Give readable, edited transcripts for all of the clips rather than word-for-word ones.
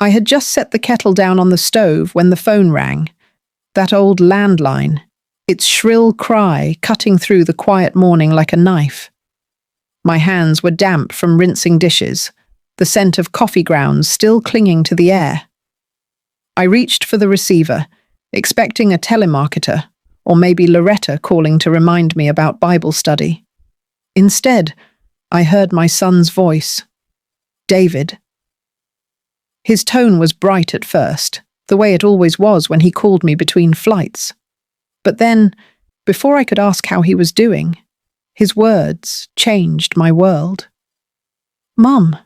I had just set the kettle down on the stove when the phone rang. That old landline, its shrill cry cutting through the quiet morning like a knife. My hands were damp from rinsing dishes, the scent of coffee grounds still clinging to the air. I reached for the receiver, expecting a telemarketer, or maybe Loretta calling to remind me about Bible study. Instead, I heard my son's voice. David. His tone was bright at first, the way it always was when he called me between flights. But then, before I could ask how he was doing, his words changed my world. "Mum,"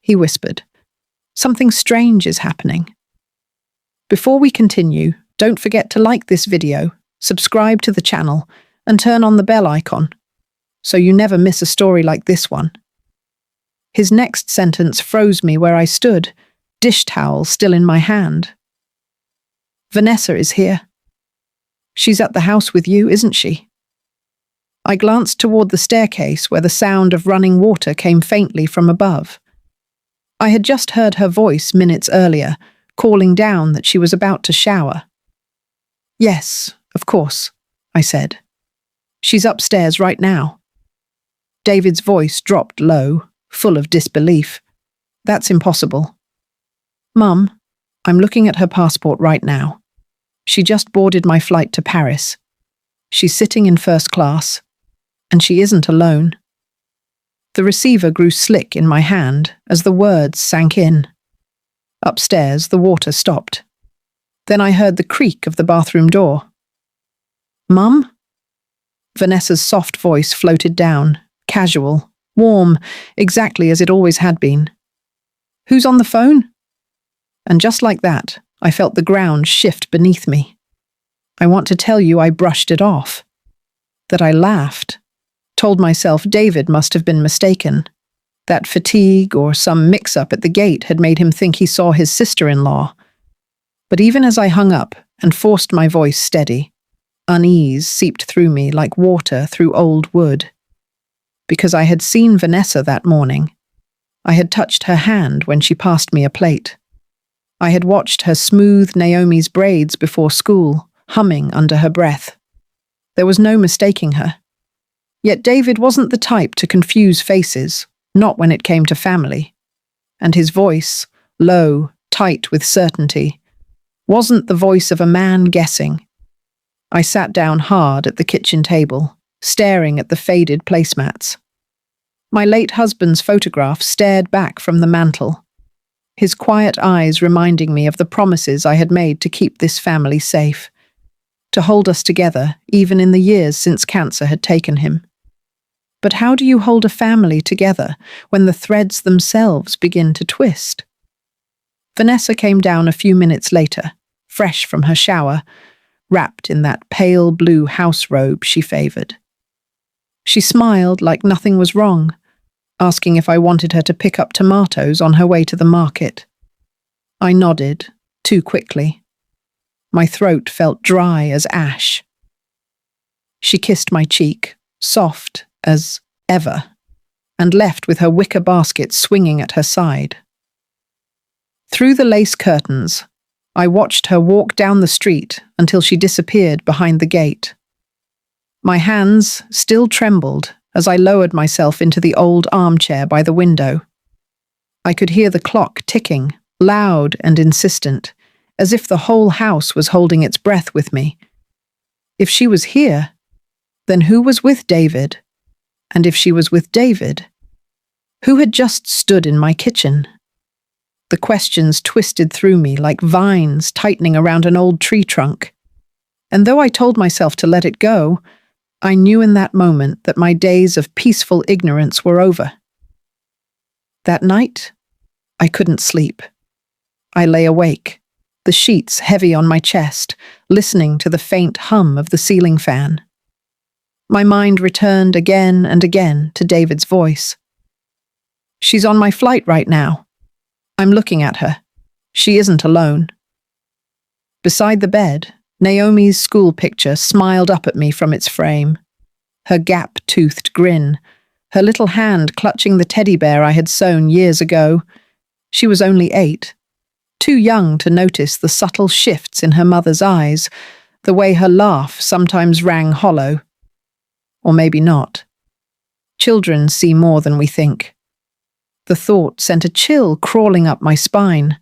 he whispered, "something strange is happening." Before we continue, don't forget to like this video, subscribe to the channel, and turn on the bell icon, so you never miss a story like this one. His next sentence froze me where I stood, dish towel still in my hand. "Vanessa is here. She's at the house with you, isn't she?" I glanced toward the staircase where the sound of running water came faintly from above. I had just heard her voice minutes earlier, calling down that she was about to shower. "Yes, of course," I said. "She's upstairs right now." David's voice dropped low, full of disbelief. "That's impossible." "Mum, I'm looking at her passport right now. She just boarded my flight to Paris. She's sitting in first class, and she isn't alone." The receiver grew slick in my hand as the words sank in. Upstairs, the water stopped. Then I heard the creak of the bathroom door. "Mum?" Vanessa's soft voice floated down, casual, warm, exactly as it always had been. "Who's on the phone?" And just like that, I felt the ground shift beneath me. I want to tell you I brushed it off. That I laughed. Told myself David must have been mistaken. That fatigue or some mix-up at the gate had made him think he saw his sister-in-law. But even as I hung up and forced my voice steady, unease seeped through me like water through old wood. Because I had seen Vanessa that morning. I had touched her hand when she passed me a plate. I had watched her smooth Naomi's braids before school, humming under her breath. There was no mistaking her. Yet David wasn't the type to confuse faces, not when it came to family. And his voice, low, tight with certainty, wasn't the voice of a man guessing. I sat down hard at the kitchen table, staring at the faded placemats. My late husband's photograph stared back from the mantel, his quiet eyes reminding me of the promises I had made to keep this family safe, to hold us together even in the years since cancer had taken him. But how do you hold a family together when the threads themselves begin to twist? Vanessa came down a few minutes later, fresh from her shower, wrapped in that pale blue house robe she favored. She smiled like nothing was wrong, asking if I wanted her to pick up tomatoes on her way to the market. I nodded, too quickly. My throat felt dry as ash. She kissed my cheek, soft as ever, and left with her wicker basket swinging at her side. Through the lace curtains, I watched her walk down the street until she disappeared behind the gate. My hands still trembled as I lowered myself into the old armchair by the window. I could hear the clock ticking, loud and insistent, as if the whole house was holding its breath with me. If she was here, then who was with David? And if she was with David, who had just stood in my kitchen? The questions twisted through me like vines tightening around an old tree trunk. And though I told myself to let it go, I knew in that moment that my days of peaceful ignorance were over. That night, I couldn't sleep. I lay awake, the sheets heavy on my chest, listening to the faint hum of the ceiling fan. My mind returned again and again to David's voice. "She's on my flight right now. I'm looking at her. She isn't alone." Beside the bed, Naomi's school picture smiled up at me from its frame. Her gap-toothed grin, her little hand clutching the teddy bear I had sewn years ago. She was only 8, too young to notice the subtle shifts in her mother's eyes, the way her laugh sometimes rang hollow. Or maybe not. Children see more than we think. The thought sent a chill crawling up my spine.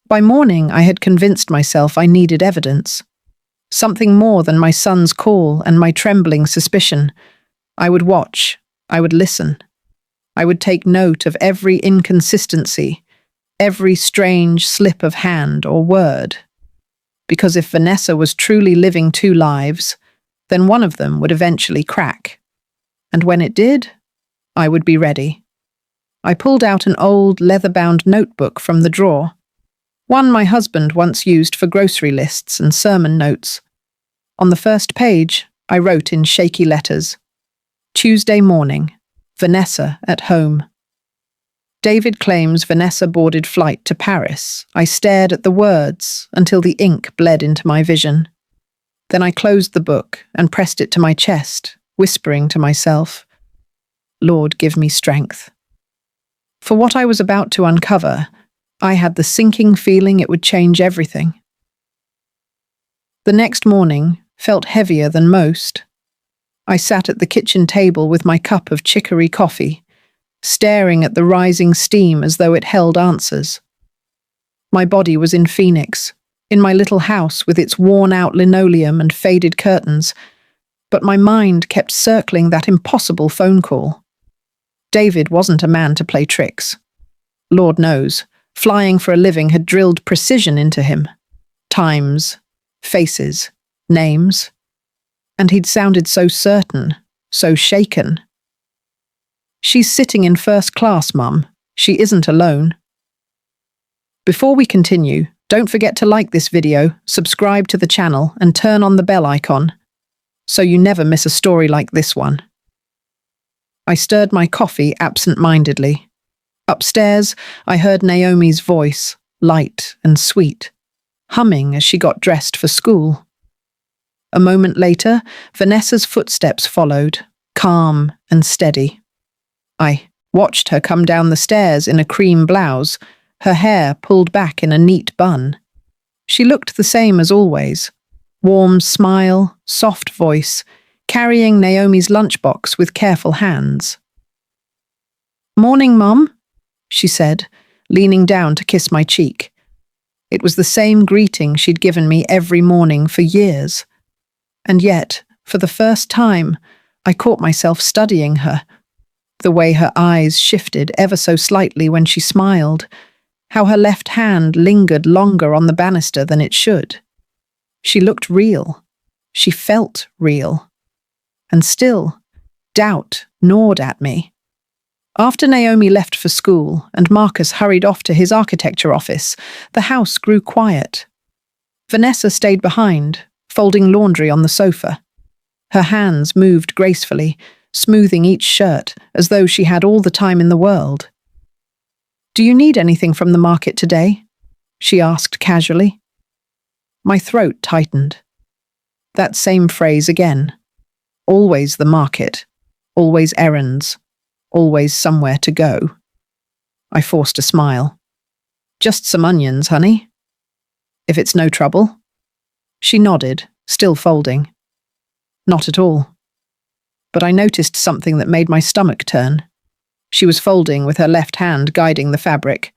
By morning, I had convinced myself I needed evidence. Something more than my son's call and my trembling suspicion. I would watch. I would listen. I would take note of every inconsistency, every strange slip of hand or word. Because if Vanessa was truly living two lives, then one of them would eventually crack. And when it did, I would be ready. I pulled out an old leather-bound notebook from the drawer, one my husband once used for grocery lists and sermon notes. On the first page, I wrote in shaky letters, "Tuesday morning, Vanessa at home." David claims Vanessa boarded flight to Paris. I stared at the words until the ink bled into my vision. Then I closed the book and pressed it to my chest, whispering to myself, "Lord, give me strength." For what I was about to uncover, I had the sinking feeling it would change everything. The next morning felt heavier than most. I sat at the kitchen table with my cup of chicory coffee, staring at the rising steam as though it held answers. My body was in Phoenix, in my little house with its worn-out linoleum and faded curtains, but my mind kept circling that impossible phone call. David wasn't a man to play tricks. Lord knows, flying for a living had drilled precision into him. Times, faces, names. And he'd sounded so certain, so shaken. "She's sitting in first class, Mum. She isn't alone." Before we continue, don't forget to like this video, subscribe to the channel, and turn on the bell icon, so you never miss a story like this one. I stirred my coffee absent-mindedly. Upstairs, I heard Naomi's voice, light and sweet, humming as she got dressed for school. A moment later, Vanessa's footsteps followed, calm and steady. I watched her come down the stairs in a cream blouse, her hair pulled back in a neat bun. She looked the same as always. Warm smile, soft voice, carrying Naomi's lunchbox with careful hands. "Morning, Mum," she said, leaning down to kiss my cheek. It was the same greeting she'd given me every morning for years. And yet, for the first time, I caught myself studying her. The way her eyes shifted ever so slightly when she smiled, how her left hand lingered longer on the banister than it should. She looked real. She felt real. And still, doubt gnawed at me. After Naomi left for school and Marcus hurried off to his architecture office, the house grew quiet. Vanessa stayed behind, folding laundry on the sofa. Her hands moved gracefully, smoothing each shirt as though she had all the time in the world. "Do you need anything from the market today?" she asked casually. My throat tightened. That same phrase again. Always the market, always errands, always somewhere to go. I forced a smile. "Just some onions, honey. If it's no trouble." She nodded, still folding. "Not at all." But I noticed something that made my stomach turn. She was folding with her left hand guiding the fabric.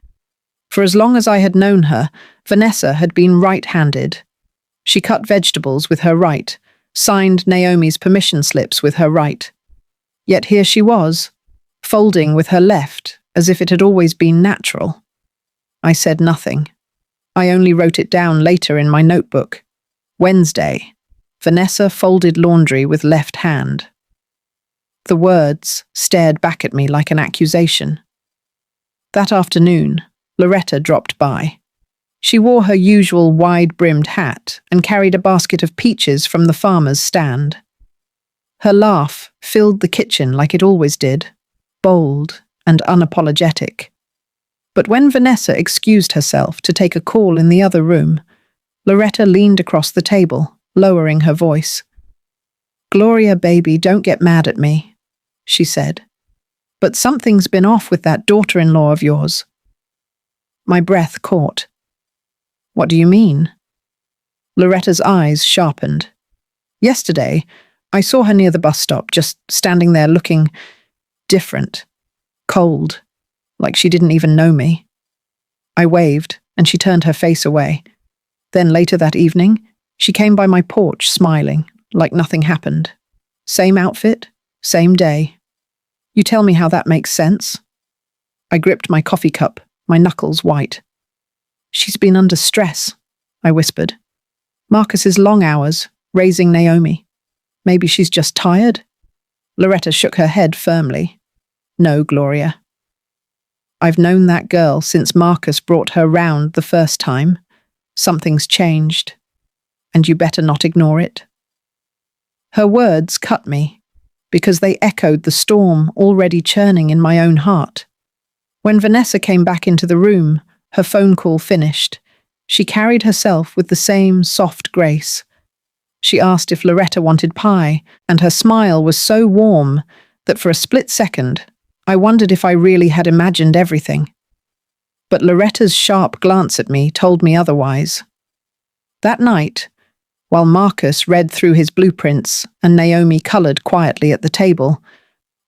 For as long as I had known her, Vanessa had been right-handed. She cut vegetables with her right, signed Naomi's permission slips with her right. Yet here she was, folding with her left, as if it had always been natural. I said nothing. I only wrote it down later in my notebook. Wednesday, Vanessa folded laundry with left hand. The words stared back at me like an accusation. That afternoon, Loretta dropped by. She wore her usual wide-brimmed hat and carried a basket of peaches from the farmer's stand. Her laugh filled the kitchen like it always did, bold and unapologetic. But when Vanessa excused herself to take a call in the other room, Loretta leaned across the table, lowering her voice. "Gloria, baby, don't get mad at me," she said. "But something's been off with that daughter-in-law of yours." My breath caught. What do you mean? Loretta's eyes sharpened. Yesterday, I saw her near the bus stop, just standing there looking different, cold, like she didn't even know me. I waved, and she turned her face away. Then later that evening, she came by my porch smiling, like nothing happened. Same outfit, same day. You tell me how that makes sense? I gripped my coffee cup, my knuckles white. She's been under stress, I whispered. Marcus's long hours, raising Naomi. Maybe she's just tired? Loretta shook her head firmly. No, Gloria. I've known that girl since Marcus brought her round the first time. Something's changed, and you better not ignore it. Her words cut me, because they echoed the storm already churning in my own heart. When Vanessa came back into the room, her phone call finished, she carried herself with the same soft grace. She asked if Loretta wanted pie, and her smile was so warm that for a split second, I wondered if I really had imagined everything. But Loretta's sharp glance at me told me otherwise. That night, while Marcus read through his blueprints and Naomi colored quietly at the table,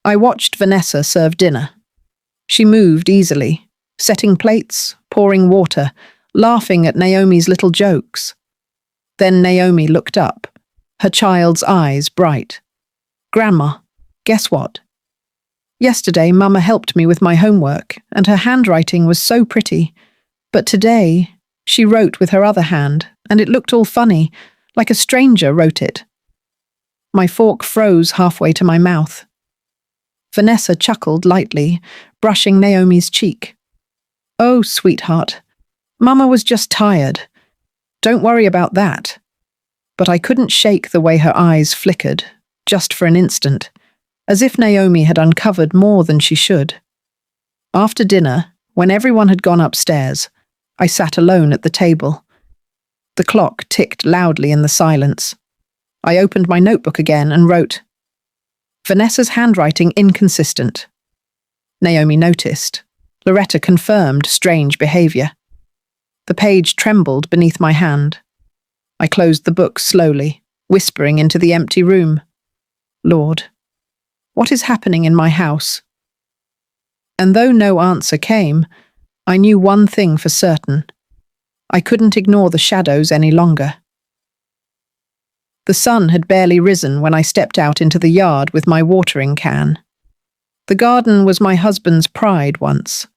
I watched Vanessa serve dinner. She moved easily, setting plates, pouring water, laughing at Naomi's little jokes. Then Naomi looked up, her child's eyes bright. Grandma, guess what? Yesterday, Mama helped me with my homework, and her handwriting was so pretty. But today, she wrote with her other hand, and it looked all funny, like a stranger wrote it. My fork froze halfway to my mouth. Vanessa chuckled lightly, brushing Naomi's cheek. Oh, sweetheart, Mama was just tired. Don't worry about that. But I couldn't shake the way her eyes flickered, just for an instant, as if Naomi had uncovered more than she should. After dinner, when everyone had gone upstairs, I sat alone at the table. The clock ticked loudly in the silence. I opened my notebook again and wrote, Vanessa's handwriting inconsistent. Naomi noticed. Loretta confirmed strange behavior. The page trembled beneath my hand. I closed the book slowly, whispering into the empty room. Lord, what is happening in my house? And though no answer came, I knew one thing for certain. I couldn't ignore the shadows any longer. The sun had barely risen when I stepped out into the yard with my watering can. The garden was my husband's pride once.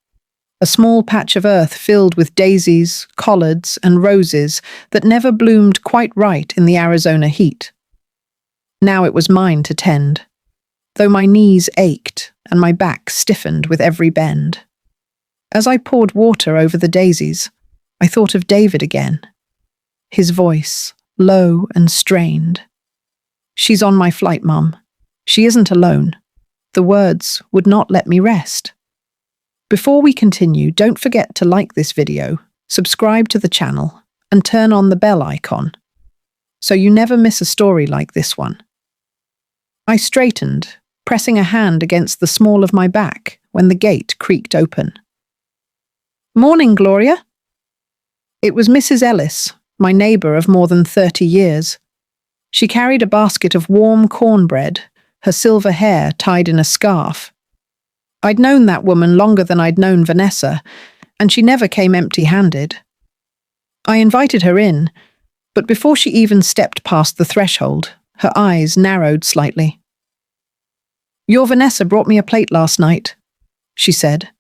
A small patch of earth filled with daisies, collards, and roses that never bloomed quite right in the Arizona heat. Now it was mine to tend, though my knees ached and my back stiffened with every bend. As I poured water over the daisies, I thought of David again. His voice, low and strained. She's on my flight, Mum. She isn't alone. The words would not let me rest. Before we continue, don't forget to like this video, subscribe to the channel, and turn on the bell icon, so you never miss a story like this one. I straightened, pressing a hand against the small of my back when the gate creaked open. Morning, Gloria. It was Mrs. Ellis, my neighbour of more than 30 years. She carried a basket of warm cornbread, her silver hair tied in a scarf. I'd known that woman longer than I'd known Vanessa, and she never came empty-handed. I invited her in, but before she even stepped past the threshold, her eyes narrowed slightly. Your Vanessa brought me a plate last night, she said,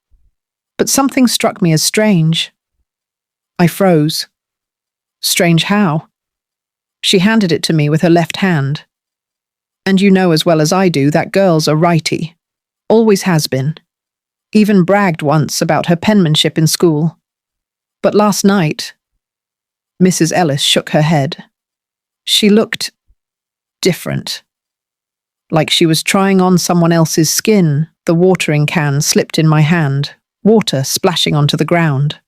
but something struck me as strange. I froze. Strange how? She handed it to me with her left hand. And you know as well as I do that girl's a righty. Always has been. Even bragged once about her penmanship in school. But last night, Mrs. Ellis shook her head. She looked different. Like she was trying on someone else's skin. The watering can slipped in my hand, water splashing onto the ground.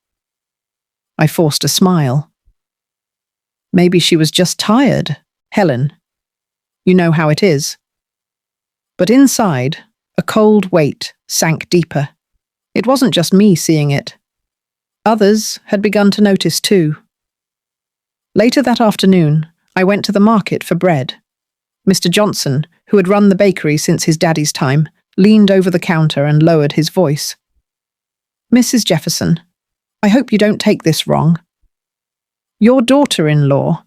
I forced a smile. Maybe she was just tired, Helen. You know how it is. But inside, a cold weight sank deeper. It wasn't just me seeing it. Others had begun to notice too. Later that afternoon, I went to the market for bread. Mr. Johnson, who had run the bakery since his daddy's time, leaned over the counter and lowered his voice. "Mrs. Jefferson, I hope you don't take this wrong. Your daughter-in-law.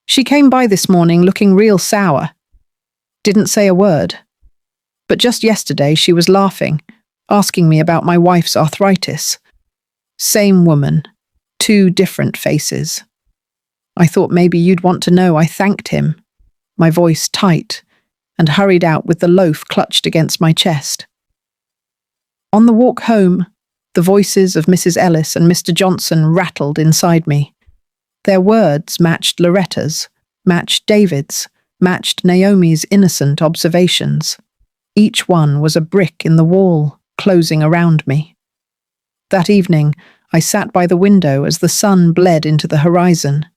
She came by this morning looking real sour. Didn't say a word. But just yesterday she was laughing, asking me about my wife's arthritis. Same woman, two different faces. I thought maybe you'd want to know I thanked him," my voice tight, and hurried out with the loaf clutched against my chest. On the walk home, the voices of Mrs. Ellis and Mr. Johnson rattled inside me. Their words matched Loretta's, matched David's, matched Naomi's innocent observations. Each one was a brick in the wall, closing around me. That evening, I sat by the window as the sun bled into the horizon.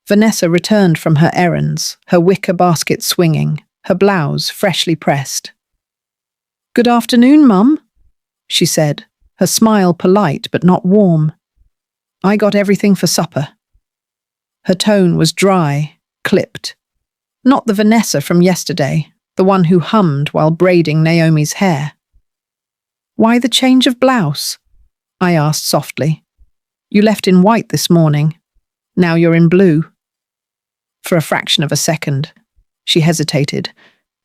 Vanessa returned from her errands, her wicker basket swinging, her blouse freshly pressed. "Good afternoon, Mum," she said, her smile polite but not warm. "I got everything for supper." Her tone was dry, clipped. Not the Vanessa from yesterday, the one who hummed while braiding Naomi's hair. "Why the change of blouse?" I asked softly. "You left in white this morning. Now you're in blue." For a fraction of a second, she hesitated.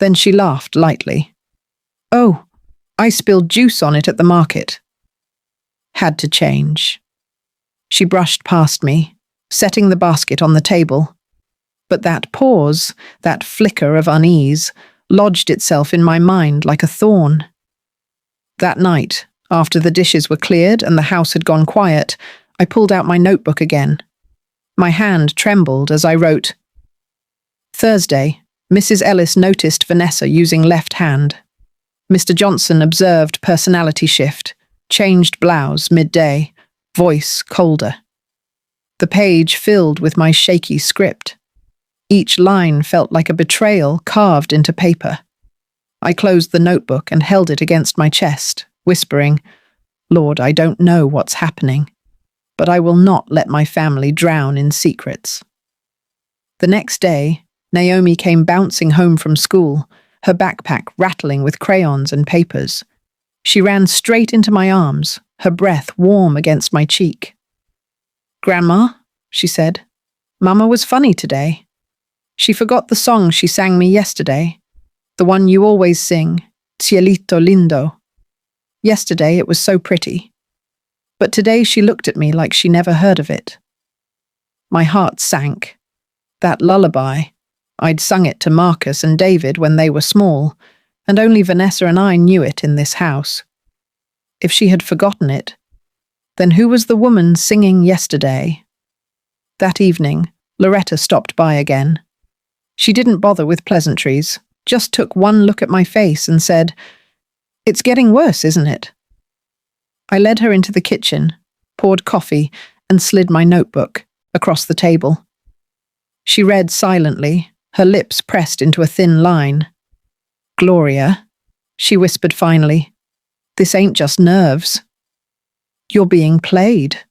Then she laughed lightly. "Oh, I spilled juice on it at the market. Had to change." She brushed past me, setting the basket on the table. But that pause, that flicker of unease, lodged itself in my mind like a thorn. That night, after the dishes were cleared and the house had gone quiet, I pulled out my notebook again. My hand trembled as I wrote, "Thursday, Mrs. Ellis noticed Vanessa using left hand. Mr. Johnson observed personality shift, changed blouse midday, voice colder." The page filled with my shaky script. Each line felt like a betrayal carved into paper. I closed the notebook and held it against my chest, whispering, "Lord, I don't know what's happening, but I will not let my family drown in secrets." The next day, Naomi came bouncing home from school, her backpack rattling with crayons and papers. She ran straight into my arms, her breath warm against my cheek. "Grandma," she said, "Mama was funny today. She forgot the song she sang me yesterday, the one you always sing, Cielito Lindo. Yesterday it was so pretty. But today she looked at me like she never heard of it." My heart sank. That lullaby, I'd sung it to Marcus and David when they were small, and only Vanessa and I knew it in this house. If she had forgotten it, then who was the woman singing yesterday? That evening, Loretta stopped by again. She didn't bother with pleasantries, just took one look at my face and said, "It's getting worse, isn't it?" I led her into the kitchen, poured coffee, and slid my notebook across the table. She read silently, her lips pressed into a thin line. "Gloria," she whispered finally, "this ain't just nerves. You're being played.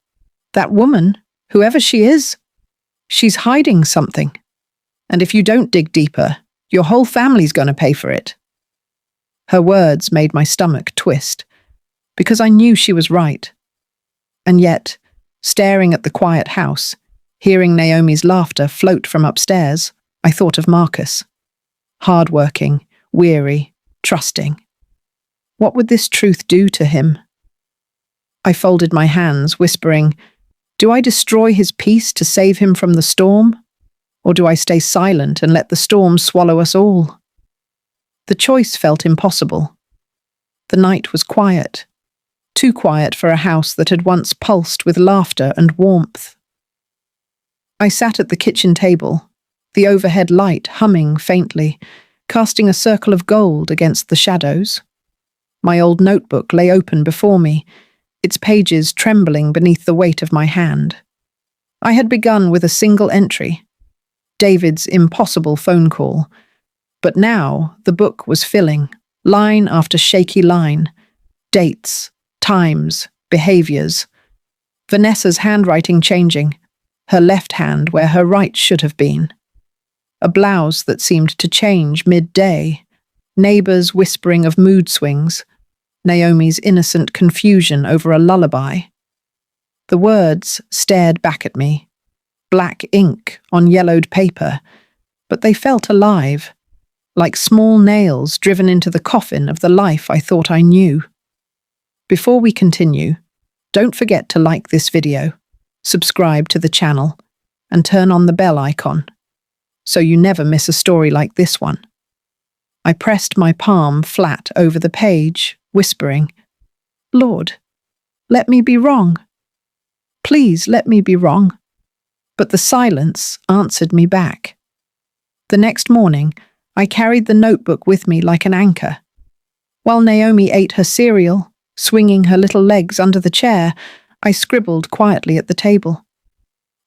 That woman, whoever she is, she's hiding something. And if you don't dig deeper, your whole family's going to pay for it." Her words made my stomach twist, because I knew she was right. And yet, staring at the quiet house, hearing Naomi's laughter float from upstairs, I thought of Marcus. Hard-working, weary, trusting. What would this truth do to him? I folded my hands, whispering, "Do I destroy his peace to save him from the storm? Or do I stay silent and let the storm swallow us all?" The choice felt impossible. The night was quiet, too quiet for a house that had once pulsed with laughter and warmth. I sat at the kitchen table, the overhead light humming faintly, casting a circle of gold against the shadows. My old notebook lay open before me, its pages trembling beneath the weight of my hand. I had begun with a single entry, David's impossible phone call, but now the book was filling, line after shaky line, dates, times, behaviors, Vanessa's handwriting changing, her left hand where her right should have been. A blouse that seemed to change midday, neighbours whispering of mood swings, Naomi's innocent confusion over a lullaby. The words stared back at me, black ink on yellowed paper, but they felt alive, like small nails driven into the coffin of the life I thought I knew. Before we continue, don't forget to like this video, subscribe to the channel, and turn on the bell icon, so you never miss a story like this one. I pressed my palm flat over the page, whispering, "Lord, let me be wrong. Please let me be wrong." But the silence answered me back. The next morning, I carried the notebook with me like an anchor. While Naomi ate her cereal, swinging her little legs under the chair, I scribbled quietly at the table.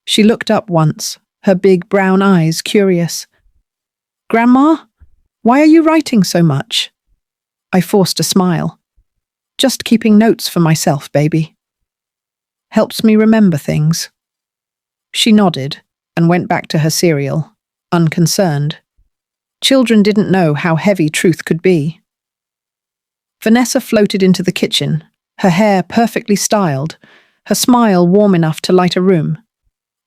She looked up once, her big brown eyes curious. "Grandma, why are you writing so much?" I forced a smile. "Just keeping notes for myself, baby. Helps me remember things." She nodded and went back to her cereal, unconcerned. Children didn't know how heavy truth could be. Vanessa floated into the kitchen, her hair perfectly styled, her smile warm enough to light a room.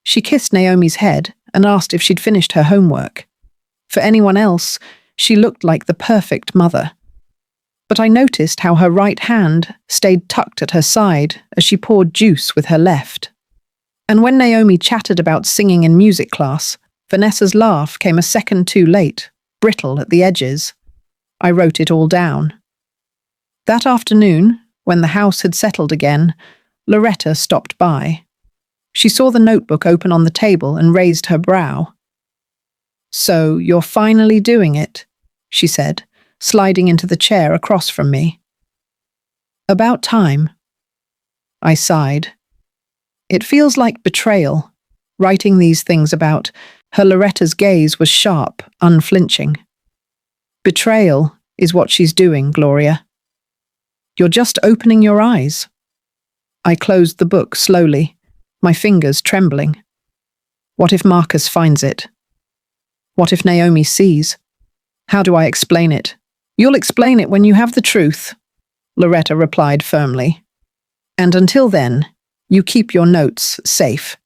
She kissed Naomi's head and asked if she'd finished her homework. For anyone else, she looked like the perfect mother. But I noticed how her right hand stayed tucked at her side as she poured juice with her left. And when Naomi chattered about singing in music class, Vanessa's laugh came a second too late, brittle at the edges. I wrote it all down. That afternoon, when the house had settled again, Loretta stopped by. She saw the notebook open on the table and raised her brow. "So you're finally doing it," she said, sliding into the chair across from me. "About time." I sighed. It feels like betrayal, writing these things about. Her Loretta's gaze was sharp, unflinching. "Betrayal is what she's doing, Gloria. You're just opening your eyes." I closed the book slowly, my fingers trembling. What if Marcus finds it? What if Naomi sees? How do I explain it? "You'll explain it when you have the truth," Loretta replied firmly. "And until then, you keep your notes safe.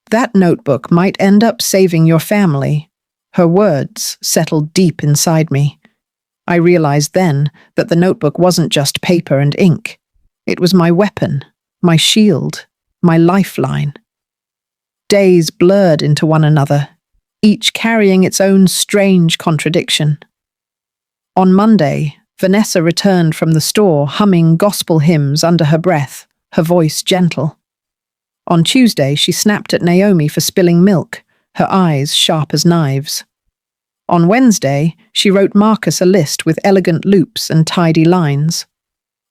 That notebook might end up saving your family." Her words settled deep inside me. I realized then that the notebook wasn't just paper and ink. It was my weapon, my shield, my lifeline. Days blurred into one another, each carrying its own strange contradiction. On Monday, Vanessa returned from the store humming gospel hymns under her breath, her voice gentle. On Tuesday, she snapped at Naomi for spilling milk, her eyes sharp as knives. On Wednesday, she wrote Marcus a list with elegant loops and tidy lines.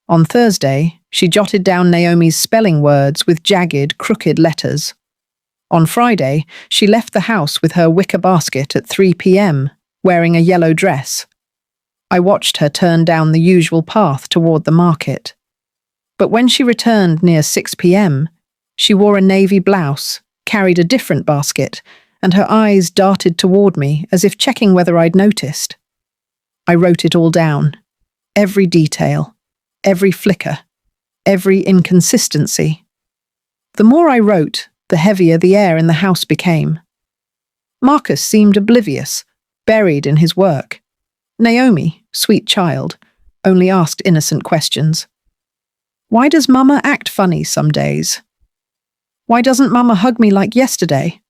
On Thursday, she jotted down Naomi's spelling words with jagged, crooked letters. On Friday, she left the house with her wicker basket at 3 p.m., wearing a yellow dress. I watched her turn down the usual path toward the market. But when she returned near 6 p.m., she wore a navy blouse, carried a different basket, and her eyes darted toward me as if checking whether I'd noticed. I wrote it all down. Every detail, every flicker, every inconsistency. The more I wrote, the heavier the air in the house became. Marcus seemed oblivious, buried in his work. Naomi, sweet child, only asked innocent questions. "Why does Mama act funny some days? Why doesn't Mama hug me like yesterday?"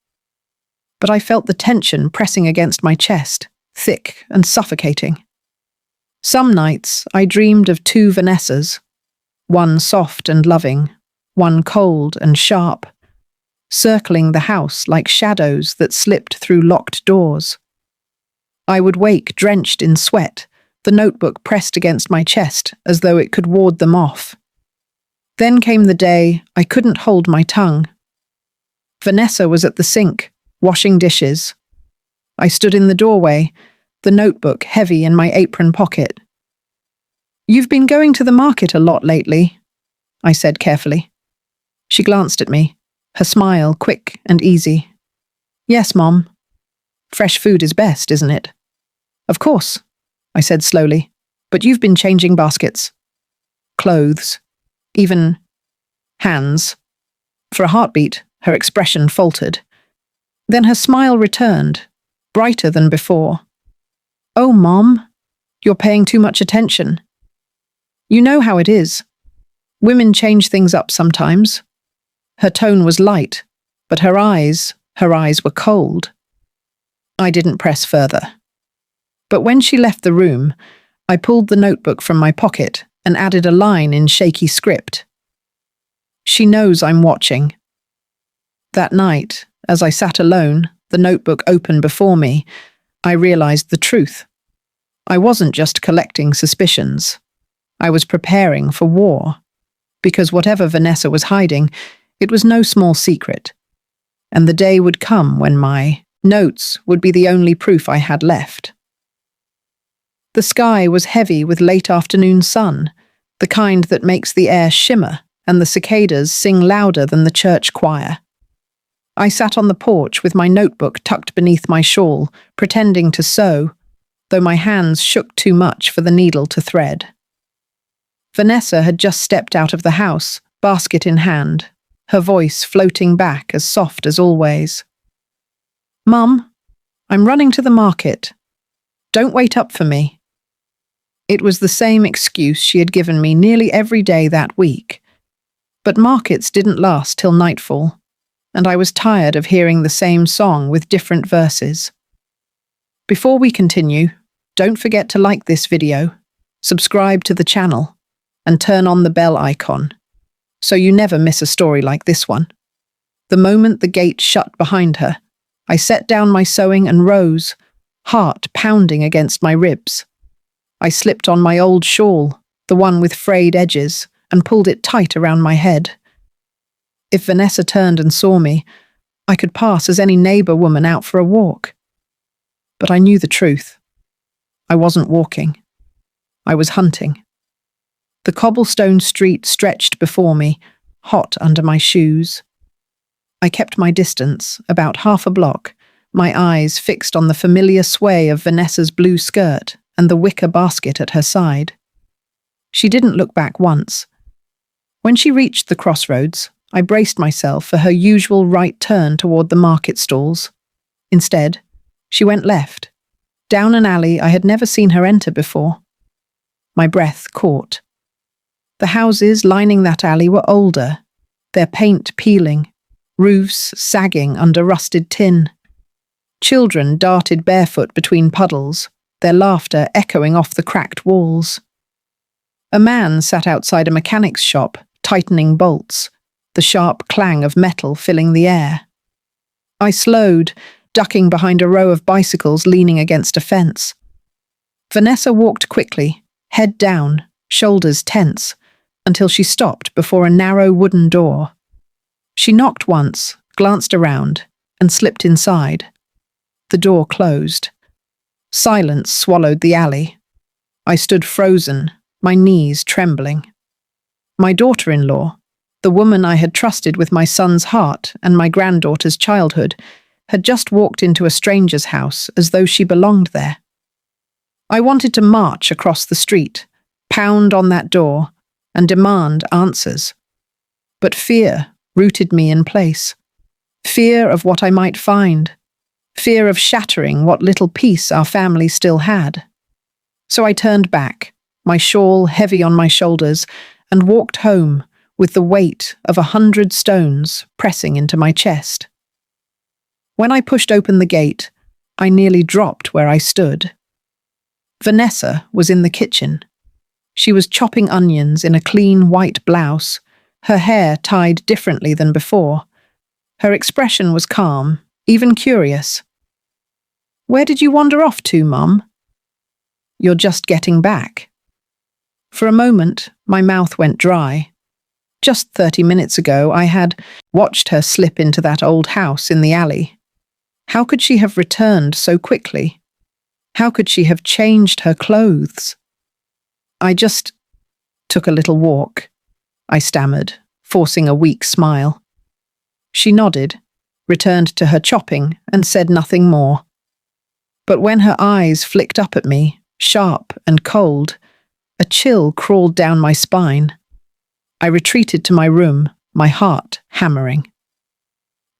But I felt the tension pressing against my chest, thick and suffocating. Some nights I dreamed of two Vanessas, one soft and loving, one cold and sharp, circling the house like shadows that slipped through locked doors. I would wake drenched in sweat, the notebook pressed against my chest as though it could ward them off. Then came the day I couldn't hold my tongue. Vanessa was at the sink, washing dishes. I stood in the doorway, the notebook heavy in my apron pocket. "You've been going to the market a lot lately," I said carefully. She glanced at me, her smile quick and easy. Yes, Mom. Fresh food is best, isn't it? Of course, I said slowly, but you've been changing baskets. Clothes. Even hands. For a heartbeat, her expression faltered. Then her smile returned, brighter than before. Oh, Mom, you're paying too much attention. You know how it is. Women change things up sometimes. Her tone was light, but her eyes were cold. I didn't press further. But when she left the room, I pulled the notebook from my pocket and added a line in shaky script. She knows I'm watching. That night, as I sat alone, the notebook open before me, I realized the truth. I wasn't just collecting suspicions. I was preparing for war. Because whatever Vanessa was hiding, it was no small secret. And the day would come when my notes would be the only proof I had left. The sky was heavy with late afternoon sun, the kind that makes the air shimmer and the cicadas sing louder than the church choir. I sat on the porch with my notebook tucked beneath my shawl, pretending to sew, though my hands shook too much for the needle to thread. Vanessa had just stepped out of the house, basket in hand, her voice floating back as soft as always. Mum, I'm running to the market. Don't wait up for me. It was the same excuse she had given me nearly every day that week. But markets didn't last till nightfall, and I was tired of hearing the same song with different verses. Before we continue, don't forget to like this video, subscribe to the channel, and turn on the bell icon, so you never miss a story like this one. The moment the gate shut behind her, I set down my sewing and rose, heart pounding against my ribs. I slipped on my old shawl, the one with frayed edges, and pulled it tight around my head. If Vanessa turned and saw me, I could pass as any neighbor woman out for a walk. But I knew the truth. I wasn't walking. I was hunting. The cobblestone street stretched before me, hot under my shoes. I kept my distance, about half a block, my eyes fixed on the familiar sway of Vanessa's blue skirt and the wicker basket at her side. She didn't look back once. When she reached the crossroads, I braced myself for her usual right turn toward the market stalls. Instead, she went left, down an alley I had never seen her enter before. My breath caught. The houses lining that alley were older, their paint peeling, roofs sagging under rusted tin. Children darted barefoot between puddles, their laughter echoing off the cracked walls. A man sat outside a mechanic's shop, tightening bolts, the sharp clang of metal filling the air. I slowed, ducking behind a row of bicycles leaning against a fence. Vanessa walked quickly, head down, shoulders tense, until she stopped before a narrow wooden door. She knocked once, glanced around, and slipped inside. The door closed. Silence swallowed the alley. I stood frozen, my knees trembling. My daughter-in-law, the woman I had trusted with my son's heart and my granddaughter's childhood, had just walked into a stranger's house as though she belonged there. I wanted to march across the street, pound on that door, and demand answers. But fear rooted me in place. Fear of what I might find. Fear of shattering what little peace our family still had. So I turned back, my shawl heavy on my shoulders, and walked home with the weight of 100 stones pressing into my chest. When I pushed open the gate, I nearly dropped where I stood. Vanessa was in the kitchen. She was chopping onions in a clean white blouse, her hair tied differently than before. Her expression was calm, even curious. "Where did you wander off to, Mum?" "You're just getting back." For a moment, my mouth went dry. Just 30 minutes ago, I had watched her slip into that old house in the alley. How could she have returned so quickly? How could she have changed her clothes? "I just took a little walk," I stammered, forcing a weak smile. She nodded, returned to her chopping, and said nothing more. But when her eyes flicked up at me, sharp and cold, a chill crawled down my spine. I retreated to my room, my heart hammering.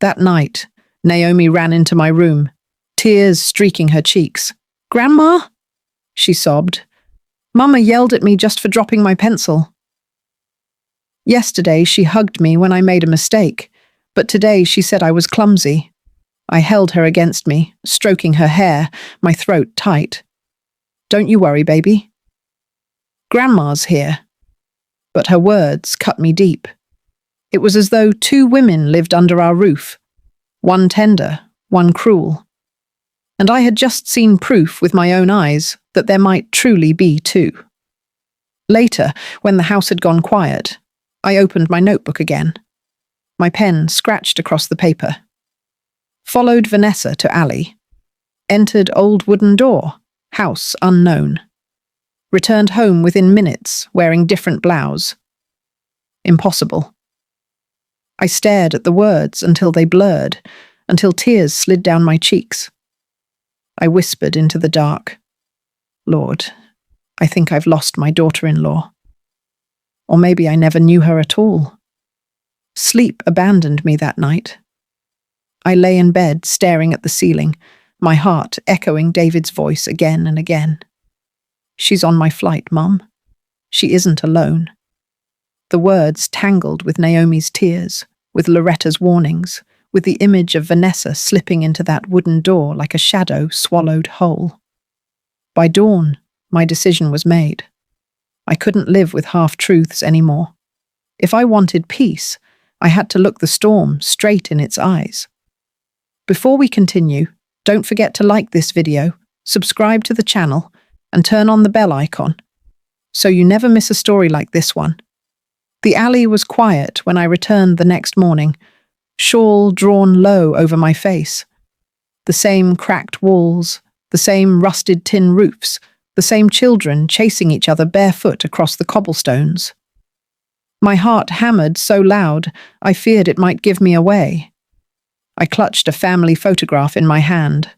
That night, Naomi ran into my room, tears streaking her cheeks. "Grandma?" she sobbed. "Mama yelled at me just for dropping my pencil." Yesterday she hugged me when I made a mistake, but today she said I was clumsy. I held her against me, stroking her hair, my throat tight. "Don't you worry, baby. Grandma's here." But her words cut me deep. It was as though two women lived under our roof, one tender, one cruel. And I had just seen proof with my own eyes that there might truly be two. Later, when the house had gone quiet, I opened my notebook again. My pen scratched across the paper. Followed Vanessa to alley. Entered old wooden door, house unknown. Returned home within minutes, wearing different blouse. Impossible. I stared at the words until they blurred, until tears slid down my cheeks. I whispered into the dark, "Lord, I think I've lost my daughter-in-law. Or maybe I never knew her at all." Sleep abandoned me that night. I lay in bed, staring at the ceiling, my heart echoing David's voice again and again. "She's on my flight, Mum. She isn't alone." The words tangled with Naomi's tears, with Loretta's warnings, with the image of Vanessa slipping into that wooden door like a shadow swallowed whole. By dawn, my decision was made. I couldn't live with half-truths anymore. If I wanted peace, I had to look the storm straight in its eyes. Before we continue, don't forget to like this video, subscribe to the channel, and turn on the bell icon, so you never miss a story like this one. The alley was quiet when I returned the next morning, shawl drawn low over my face. The same cracked walls, the same rusted tin roofs, the same children chasing each other barefoot across the cobblestones. My heart hammered so loud I feared it might give me away. I clutched a family photograph in my hand.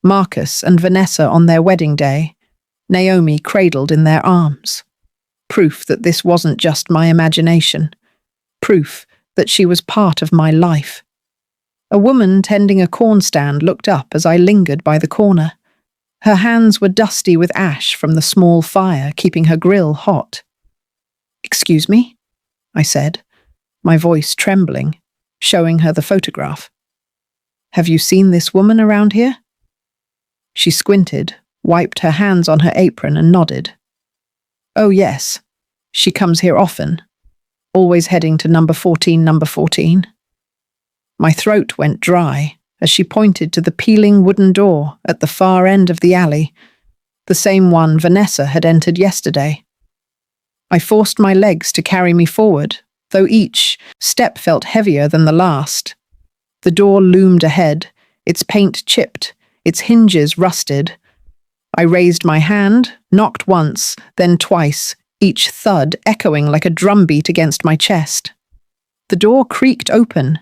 Marcus and Vanessa on their wedding day, Naomi cradled in their arms. Proof that this wasn't just my imagination. Proof that she was part of my life. A woman tending a corn stand looked up as I lingered by the corner. Her hands were dusty with ash from the small fire keeping her grill hot. "Excuse me?" I said, my voice trembling, showing her the photograph. "Have you seen this woman around here?" She squinted, wiped her hands on her apron and nodded. "Oh yes, she comes here often, always heading to number 14, number 14. My throat went dry as she pointed to the peeling wooden door at the far end of the alley, the same one Vanessa had entered yesterday. I forced my legs to carry me forward, though each step felt heavier than the last. The door loomed ahead, its paint chipped, its hinges rusted. I raised my hand, knocked once, then twice, each thud echoing like a drumbeat against my chest. The door creaked open,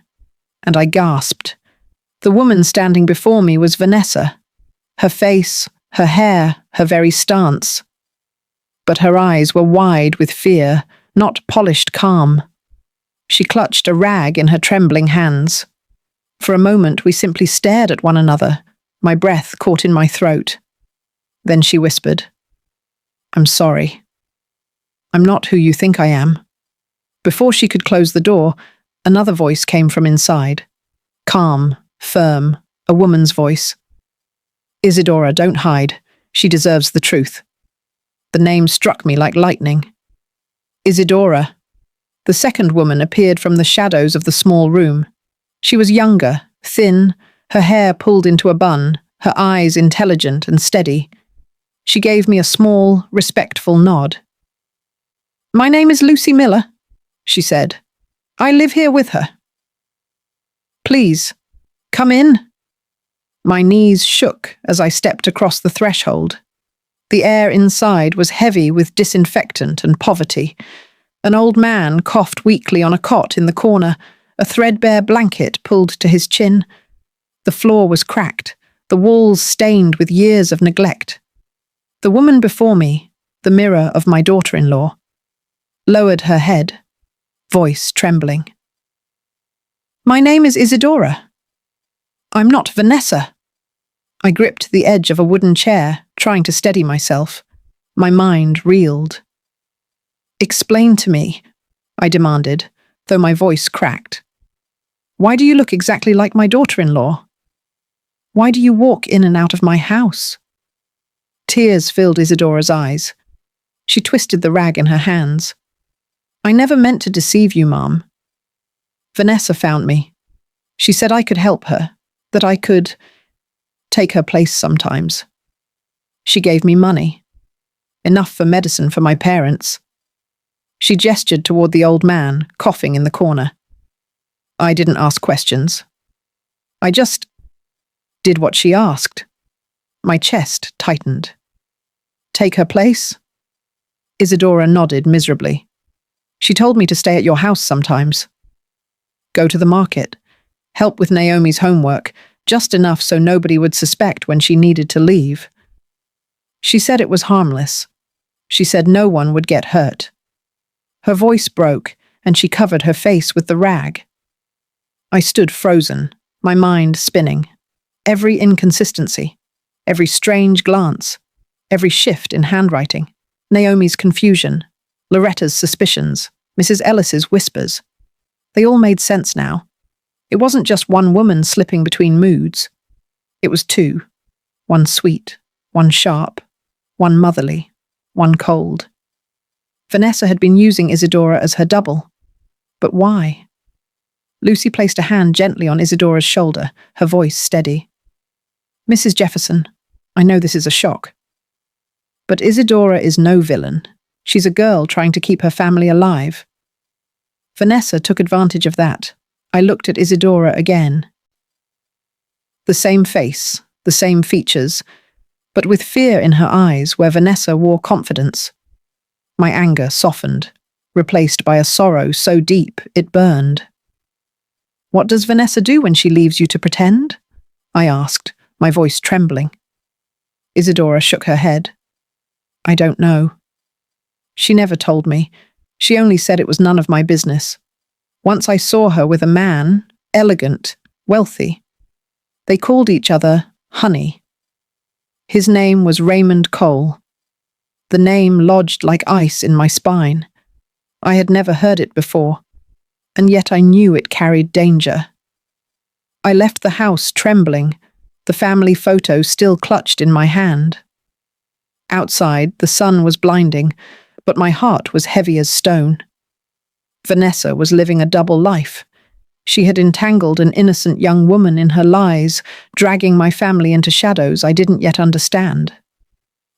and I gasped. The woman standing before me was Vanessa. Her face, her hair, her very stance. But her eyes were wide with fear, not polished calm. She clutched a rag in her trembling hands. For a moment we simply stared at one another, my breath caught in my throat. Then she whispered, "I'm sorry. I'm not who you think I am." Before she could close the door, another voice came from inside. Calm, firm, a woman's voice. "Isadora, don't hide. She deserves the truth." The name struck me like lightning. Isadora. The second woman appeared from the shadows of the small room. She was younger, thin, her hair pulled into a bun, her eyes intelligent and steady. She gave me a small, respectful nod. "My name is Lucy Miller," she said. "I live here with her." "Please, come in." My knees shook as I stepped across the threshold. The air inside was heavy with disinfectant and poverty. An old man coughed weakly on a cot in the corner, a threadbare blanket pulled to his chin. The floor was cracked, the walls stained with years of neglect. The woman before me, the mirror of my daughter-in-law, lowered her head, voice trembling. "My name is Isadora. I'm not Vanessa." I gripped the edge of a wooden chair, trying to steady myself. My mind reeled. "Explain to me," I demanded, though my voice cracked. "Why do you look exactly like my daughter-in-law? Why do you walk in and out of my house?" Tears filled Isadora's eyes. She twisted the rag in her hands. "I never meant to deceive you, Mom. Vanessa found me. She said I could help her, that I could take her place sometimes. She gave me money, enough for medicine for my parents." She gestured toward the old man, coughing in the corner. I didn't ask questions. I just did what she asked. My chest tightened. "Take her place?" Isadora nodded miserably. "She told me to stay at your house sometimes. Go to the market, help with Naomi's homework, just enough so nobody would suspect when she needed to leave. She said it was harmless. She said no one would get hurt." Her voice broke, and she covered her face with the rag. I stood frozen, my mind spinning. Every inconsistency, every strange glance, every shift in handwriting, Naomi's confusion, Loretta's suspicions, Mrs. Ellis's whispers. They all made sense now. It wasn't just one woman slipping between moods. It was two. One sweet, one sharp, one motherly, one cold. Vanessa had been using Isadora as her double. But why? Lucy placed a hand gently on Isadora's shoulder, her voice steady. "Mrs. Jefferson, I know this is a shock. But Isadora is no villain. She's a girl trying to keep her family alive." Vanessa took advantage of that. I looked at Isadora again. The same face, the same features, but with fear in her eyes where Vanessa wore confidence. My anger softened, replaced by a sorrow so deep it burned. "What does Vanessa do when she leaves you to pretend?" I asked, my voice trembling. Isadora shook her head. "I don't know. She never told me. She only said it was none of my business. Once I saw her with a man, elegant, wealthy. They called each other Honey. His name was Raymond Cole. The name lodged like ice in my spine. I had never heard it before, and yet I knew it carried danger. I left the house trembling, the family photo still clutched in my hand. Outside, the sun was blinding, but my heart was heavy as stone. Vanessa was living a double life. She had entangled an innocent young woman in her lies, dragging my family into shadows I didn't yet understand.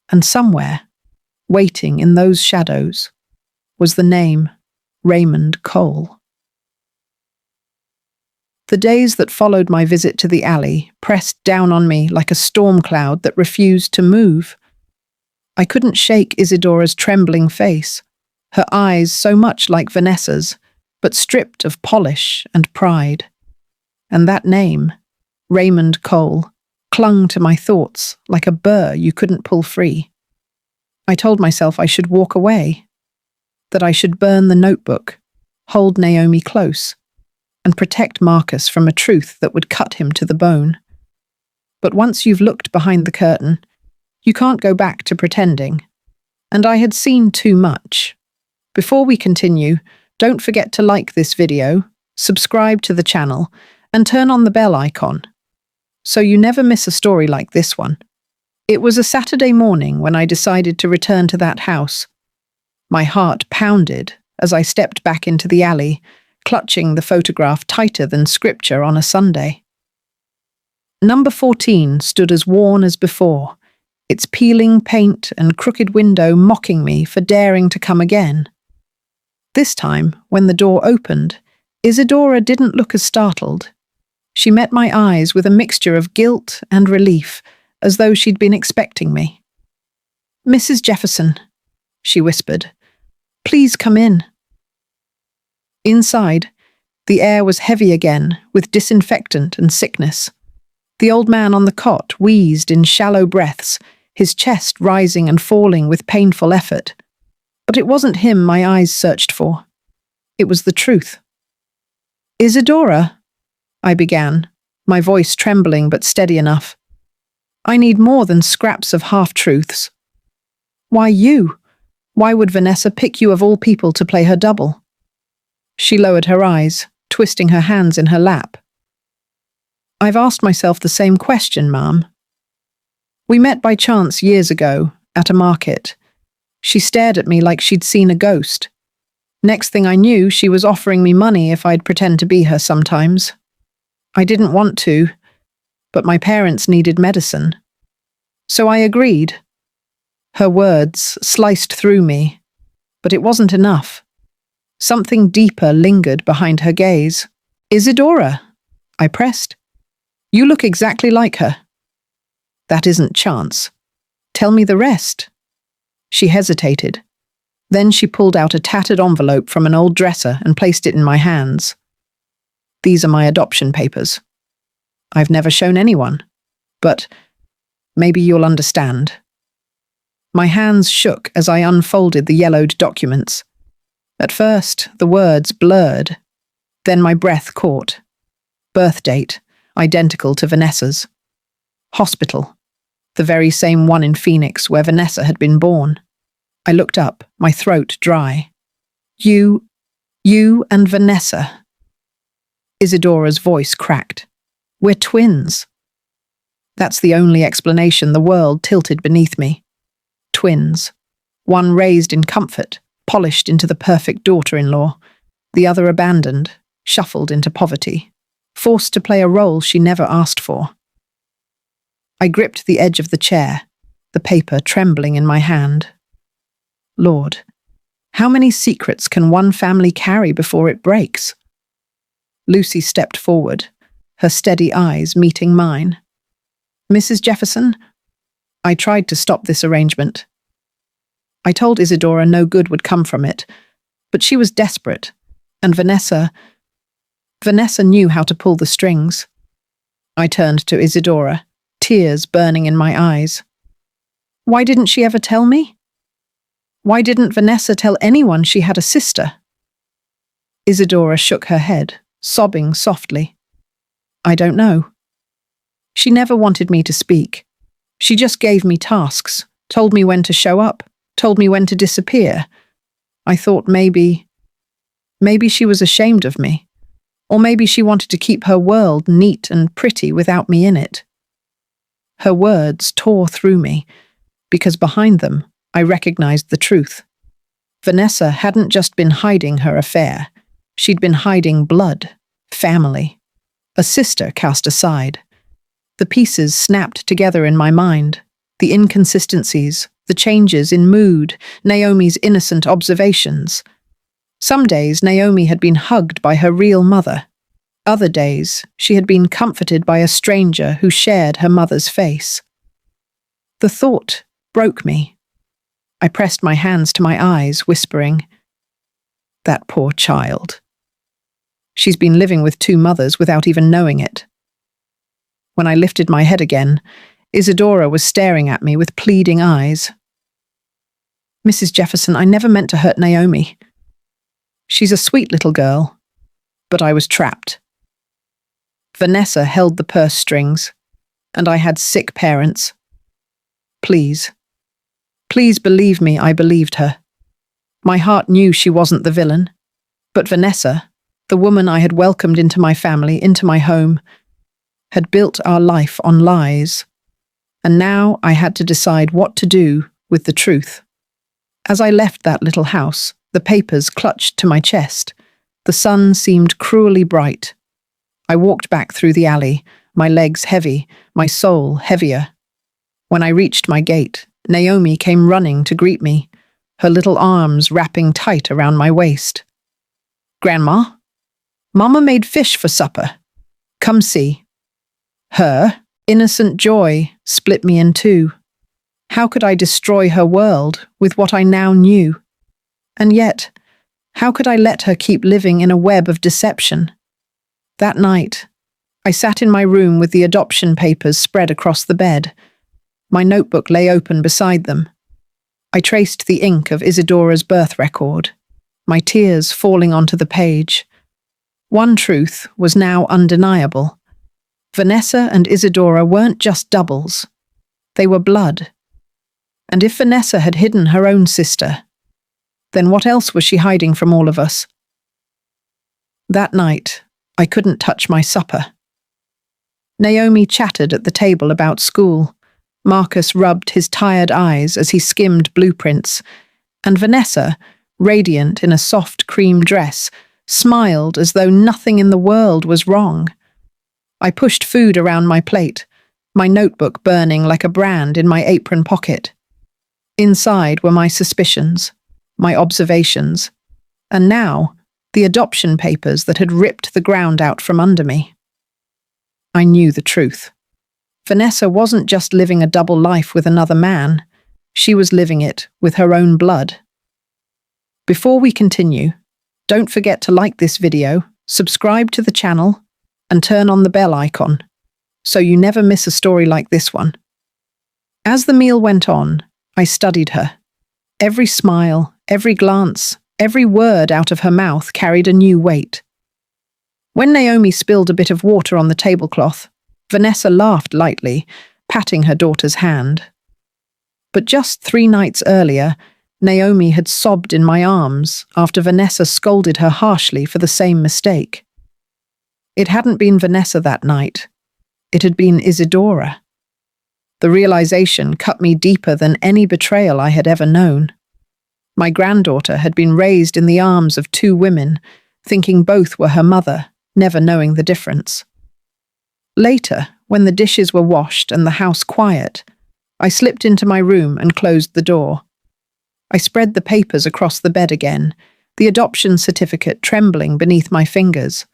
And somewhere, waiting in those shadows, was the name Raymond Cole. The days that followed my visit to the alley pressed down on me like a storm cloud that refused to move. I couldn't shake Isadora's trembling face, her eyes so much like Vanessa's, but stripped of polish and pride. And that name, Raymond Cole, clung to my thoughts like a burr you couldn't pull free. I told myself I should walk away, that I should burn the notebook, hold Naomi close, and protect Marcus from a truth that would cut him to the bone. But once you've looked behind the curtain, you can't go back to pretending. And I had seen too much. Before we continue, don't forget to like this video, subscribe to the channel, and turn on the bell icon, so you never miss a story like this one. It was a Saturday morning when I decided to return to that house. My heart pounded as I stepped back into the alley, clutching the photograph tighter than scripture on a Sunday. Number 14 stood as worn as before, its peeling paint and crooked window mocking me for daring to come again. This time, when the door opened, Isadora didn't look as startled. She met my eyes with a mixture of guilt and relief, as though she'd been expecting me. "Mrs. Jefferson," she whispered, "please come in." Inside, The air was heavy again, with disinfectant and sickness. The old man on the cot wheezed in shallow breaths, his chest rising and falling with painful effort. But it wasn't him my eyes searched for. It was the truth. "Isadora," I began, my voice trembling but steady enough. "I need more than scraps of half-truths. Why you? Why would Vanessa pick you of all people to play her double?" She lowered her eyes, twisting her hands in her lap. "I've asked myself the same question, Ma'am. We met by chance years ago, at a market. She stared at me like she'd seen a ghost. Next thing I knew, she was offering me money if I'd pretend to be her sometimes. I didn't want to, but my parents needed medicine. So I agreed." Her words sliced through me, but it wasn't enough. Something deeper lingered behind her gaze. "Isadora," I pressed. "You look exactly like her." "That isn't chance. Tell me the rest." She hesitated. Then she pulled out a tattered envelope from an old dresser and placed it in my hands. "These are my adoption papers. I've never shown anyone, but maybe you'll understand." My hands shook as I unfolded the yellowed documents. At first, the words blurred. Then my breath caught. Birth date, identical to Vanessa's. Hospital, the very same one in Phoenix where Vanessa had been born. I looked up, my throat dry. You and Vanessa." Isadora's voice cracked. "We're twins." That's the only explanation. The world tilted beneath me. Twins. One raised in comfort, polished into the perfect daughter-in-law. The other abandoned, shuffled into poverty, forced to play a role she never asked for. I gripped the edge of the chair, the paper trembling in my hand. Lord, how many secrets can one family carry before it breaks? Lucy stepped forward, her steady eyes meeting mine. "Mrs. Jefferson?" I tried to stop this arrangement. I told Isadora no good would come from it, but she was desperate, and Vanessa knew how to pull the strings. I turned to Isadora, tears burning in my eyes. Why didn't she ever tell me? Why didn't Vanessa tell anyone she had a sister? Isadora shook her head, sobbing softly. I don't know. She never wanted me to speak. She just gave me tasks, told me when to show up, told me when to disappear. I thought maybe she was ashamed of me, or maybe she wanted to keep her world neat and pretty without me in it. Her words tore through me, because behind them, I recognized the truth. Vanessa hadn't just been hiding her affair. She'd been hiding blood, family, a sister cast aside. The pieces snapped together in my mind, the inconsistencies, the changes in mood, Naomi's innocent observations. Some days Naomi had been hugged by her real mother. Other days she had been comforted by a stranger who shared her mother's face. The thought broke me. I pressed my hands to my eyes, whispering, "That poor child. She's been living with two mothers without even knowing it." When I lifted my head again, Isadora was staring at me with pleading eyes. "Mrs. Jefferson, I never meant to hurt Naomi. She's a sweet little girl." But I was trapped. Vanessa held the purse strings, and I had sick parents. Please believe me, I believed her. My heart knew she wasn't the villain. But Vanessa, the woman I had welcomed into my family, into my home, had built our life on lies. And now I had to decide what to do with the truth. As I left that little house, the papers clutched to my chest. The sun seemed cruelly bright. I walked back through the alley, my legs heavy, my soul heavier. When I reached my gate, Naomi came running to greet me, her little arms wrapping tight around my waist. "Grandma, Mama made fish for supper. Come see." Her innocent joy split me in two. How could I destroy her world with what I now knew? And yet, how could I let her keep living in a web of deception? That night, I sat in my room with the adoption papers spread across the bed. My notebook lay open beside them. I traced the ink of Isidora's birth record, my tears falling onto the page. One truth was now undeniable. Vanessa and Isidora weren't just doubles. They were blood. And if Vanessa had hidden her own sister, then what else was she hiding from all of us? That night, I couldn't touch my supper. Naomi chattered at the table about school. Marcus rubbed his tired eyes as he skimmed blueprints, and Vanessa, radiant in a soft cream dress, smiled as though nothing in the world was wrong. I pushed food around my plate, my notebook burning like a brand in my apron pocket. Inside were my suspicions, my observations, and now the adoption papers that had ripped the ground out from under me. I knew the truth. Vanessa wasn't just living a double life with another man, she was living it with her own blood. Before we continue, don't forget to like this video, subscribe to the channel, and turn on the bell icon, so you never miss a story like this one. As the meal went on, I studied her. Every smile, every glance, every word out of her mouth carried a new weight. When Naomi spilled a bit of water on the tablecloth, Vanessa laughed lightly, patting her daughter's hand. But just 3 nights earlier, Naomi had sobbed in my arms after Vanessa scolded her harshly for the same mistake. It hadn't been Vanessa that night. It had been Isidora. The realization cut me deeper than any betrayal I had ever known. My granddaughter had been raised in the arms of 2 women, thinking both were her mother, never knowing the difference. Later, when the dishes were washed and the house quiet, I slipped into my room and closed the door. I spread the papers across the bed again, the adoption certificate trembling beneath my fingers.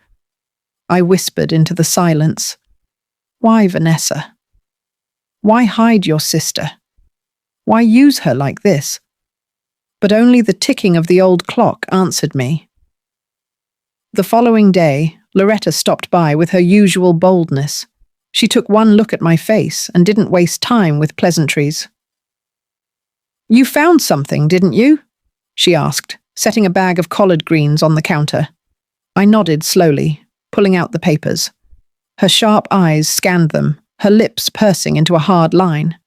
I whispered into the silence, "Why, Vanessa? Why hide your sister? Why use her like this?" But only the ticking of the old clock answered me. The following day, Loretta stopped by with her usual boldness. She took one look at my face and didn't waste time with pleasantries. "You found something, didn't you?" she asked, setting a bag of collard greens on the counter. I nodded slowly, pulling out the papers. Her sharp eyes scanned them, her lips pursing into a hard line.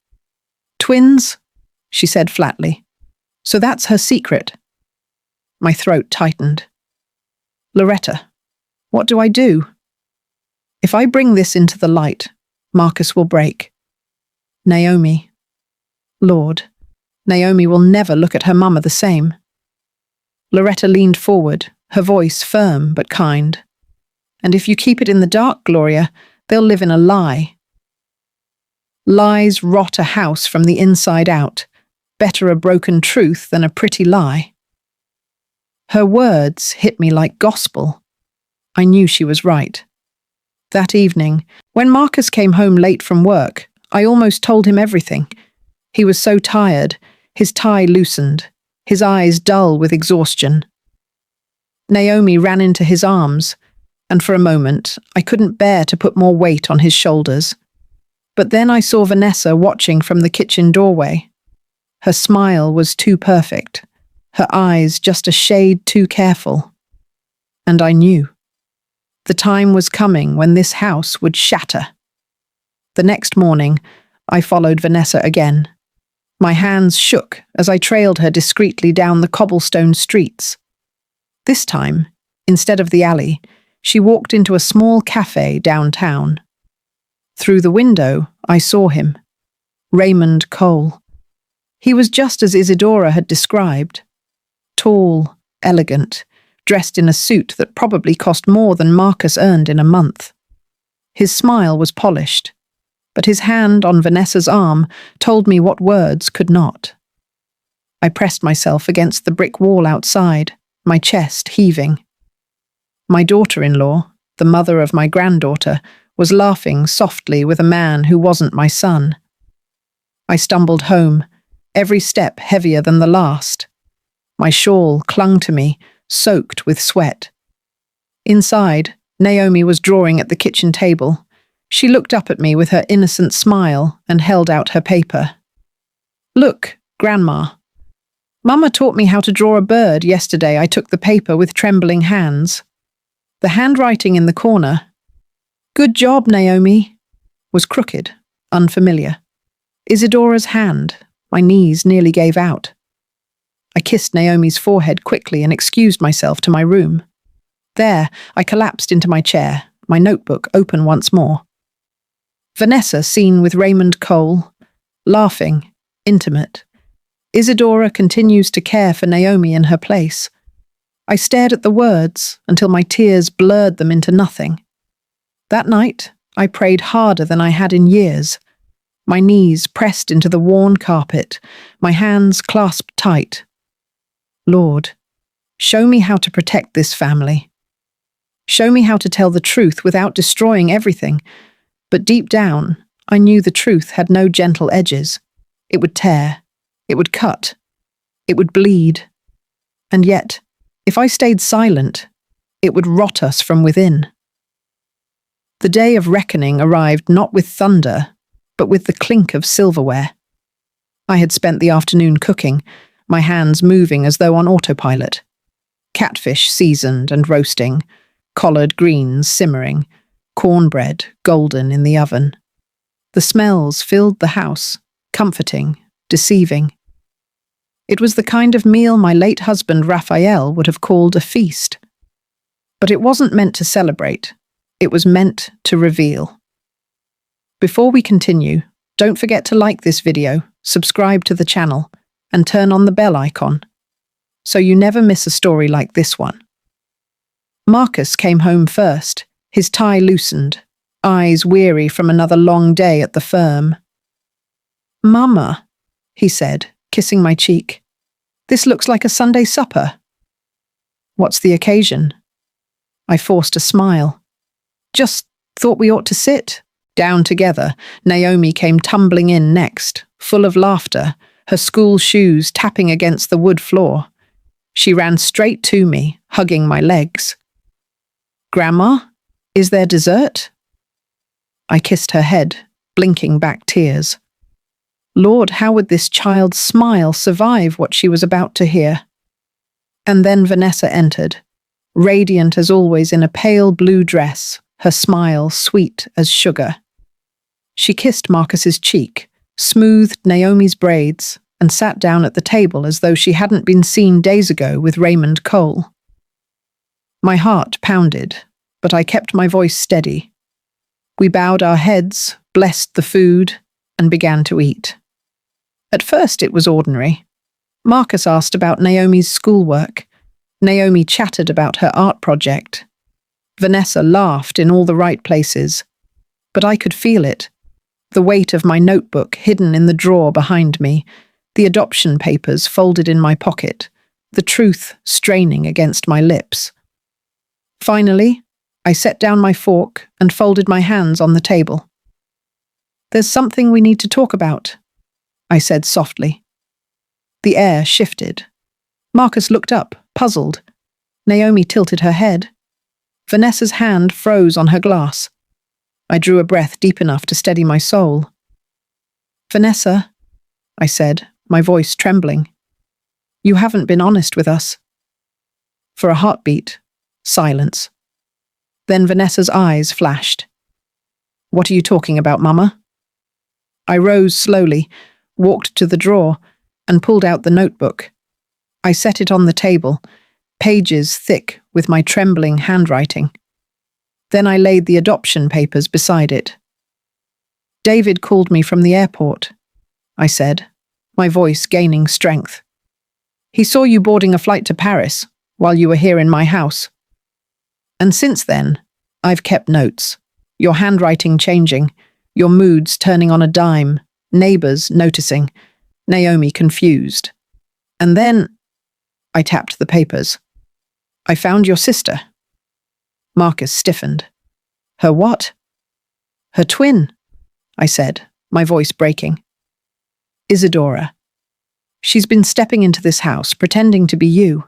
"Twins?" she said flatly. "So that's her secret." My throat tightened. "Loretta, what do I do? If I bring this into the light, Marcus will break. Naomi. Lord, Naomi will never look at her mama the same." Loretta leaned forward, her voice firm but kind. "And if you keep it in the dark, Gloria, they'll live in a lie. Lies rot a house from the inside out. Better a broken truth than a pretty lie." Her words hit me like gospel. I knew she was right. That evening, when Marcus came home late from work, I almost told him everything. He was so tired, his tie loosened, his eyes dull with exhaustion. Naomi ran into his arms, and for a moment, I couldn't bear to put more weight on his shoulders. But then I saw Vanessa watching from the kitchen doorway. Her smile was too perfect, her eyes just a shade too careful. And I knew. The time was coming when this house would shatter. The next morning, I followed Vanessa again. My hands shook as I trailed her discreetly down the cobblestone streets. This time, instead of the alley, she walked into a small cafe downtown. Through the window, I saw him. Raymond Cole. He was just as Isidora had described. Tall, elegant, dressed in a suit that probably cost more than Marcus earned in a month. His smile was polished, but his hand on Vanessa's arm told me what words could not. I pressed myself against the brick wall outside, my chest heaving. My daughter-in-law, the mother of my granddaughter, was laughing softly with a man who wasn't my son. I stumbled home, every step heavier than the last. My shawl clung to me, soaked with sweat. Inside, Naomi was drawing at the kitchen table. She looked up at me with her innocent smile and held out her paper. "Look, Grandma. Mama taught me how to draw a bird yesterday." I took the paper with trembling hands. The handwriting in the corner, "Good job, Naomi," was crooked, unfamiliar. Isadora's hand. My knees nearly gave out. I kissed Naomi's forehead quickly and excused myself to my room. There, I collapsed into my chair, my notebook open once more. Vanessa seen with Raymond Cole, laughing, intimate. Isadora continues to care for Naomi in her place. I stared at the words until my tears blurred them into nothing. That night, I prayed harder than I had in years. My knees pressed into the worn carpet, my hands clasped tight. Lord, show me how to protect this family. Show me how to tell the truth without destroying everything. But deep down, I knew the truth had no gentle edges. It would tear. It would cut. It would bleed. And yet, if I stayed silent, it would rot us from within. The day of reckoning arrived not with thunder, but with the clink of silverware. I had spent the afternoon cooking, my hands moving as though on autopilot. Catfish seasoned and roasting, collard greens simmering, cornbread golden in the oven. The smells filled the house, comforting, deceiving. It was the kind of meal my late husband Raphael would have called a feast. But it wasn't meant to celebrate. It was meant to reveal. Before we continue, don't forget to like this video, subscribe to the channel, and turn on the bell icon, so you never miss a story like this one. Marcus came home first, his tie loosened, eyes weary from another long day at the firm. "Mama," he said, kissing my cheek, "this looks like a Sunday supper." "What's the occasion?" I forced a smile. "Just thought we ought to sit down together." Naomi came tumbling in next, full of laughter, her school shoes tapping against the wood floor. She ran straight to me, hugging my legs. "Grandma, is there dessert?" I kissed her head, blinking back tears. Lord, how would this child's smile survive what she was about to hear? And then Vanessa entered, radiant as always in a pale blue dress, her smile sweet as sugar. She kissed Marcus's cheek, smoothed Naomi's braids, and sat down at the table as though she hadn't been seen days ago with Raymond Cole. My heart pounded, but I kept my voice steady. We bowed our heads, blessed the food, and began to eat. At first it was ordinary. Marcus asked about Naomi's schoolwork. Naomi chattered about her art project. Vanessa laughed in all the right places. But I could feel it. The weight of my notebook hidden in the drawer behind me, the adoption papers folded in my pocket, the truth straining against my lips. Finally, I set down my fork and folded my hands on the table. "There's something we need to talk about," I said softly. The air shifted. Marcus looked up, puzzled. Naomi tilted her head. Vanessa's hand froze on her glass. I drew a breath deep enough to steady my soul. "Vanessa," I said, my voice trembling, "you haven't been honest with us." For a heartbeat, silence. Then Vanessa's eyes flashed. "What are you talking about, Mama?" I rose slowly, walked to the drawer, and pulled out the notebook. I set it on the table, pages thick with my trembling handwriting. Then I laid the adoption papers beside it. "David called me from the airport," I said, my voice gaining strength. "He saw you boarding a flight to Paris while you were here in my house. And since then, I've kept notes, your handwriting changing, your moods turning on a dime, neighbors noticing, Naomi confused. And then," I tapped the papers, "I found your sister." Marcus stiffened. "Her what?" "Her twin," I said, my voice breaking. "Isadora. She's been stepping into this house, pretending to be you.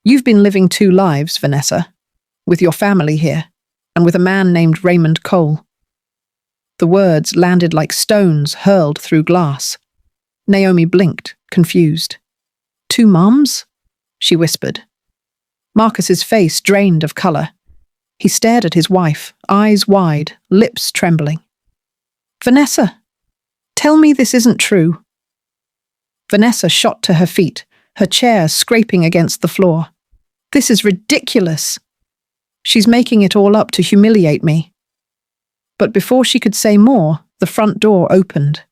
You've been living two lives, Vanessa, with your family here, and with a man named Raymond Cole. The words landed like stones hurled through glass. Naomi blinked, confused. 2 moms? She whispered. Marcus's face drained of colour. He stared at his wife, eyes wide, lips trembling. Vanessa, tell me this isn't true. Vanessa shot to her feet, her chair scraping against the floor. This is ridiculous. She's making it all up to humiliate me. But before she could say more, the front door opened.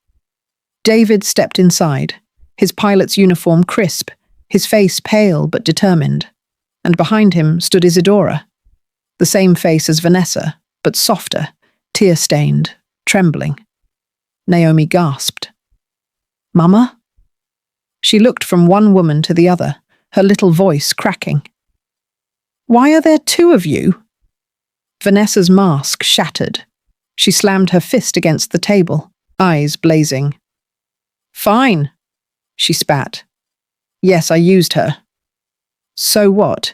David stepped inside, his pilot's uniform crisp, his face pale but determined. And behind him stood Isadora, the same face as Vanessa, but softer, tear-stained, trembling. Naomi gasped. Mama? She looked from one woman to the other, her little voice cracking. Why are there 2 of you? Vanessa's mask shattered. She slammed her fist against the table, eyes blazing. Fine, she spat. Yes, I used her. So what?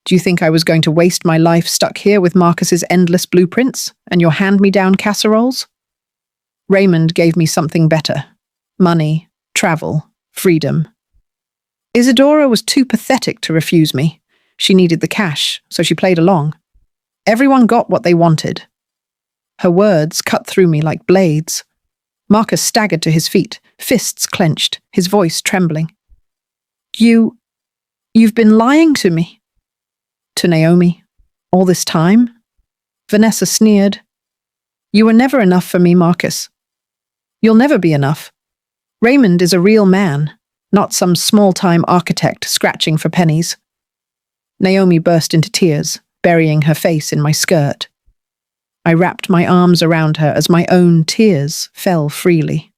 Do you think I was going to waste my life stuck here with Marcus's endless blueprints and your hand-me-down casseroles? Raymond gave me something better. Money, travel, freedom. Isadora was too pathetic to refuse me. She needed the cash, so she played along. Everyone got what they wanted. Her words cut through me like blades. Marcus staggered to his feet, fists clenched, his voice trembling. You've been lying to me. To Naomi. All this time? Vanessa sneered. You were never enough for me, Marcus. You'll never be enough. Raymond is a real man, not some small-time architect scratching for pennies. Naomi burst into tears, burying her face in my skirt. I wrapped my arms around her as my own tears fell freely.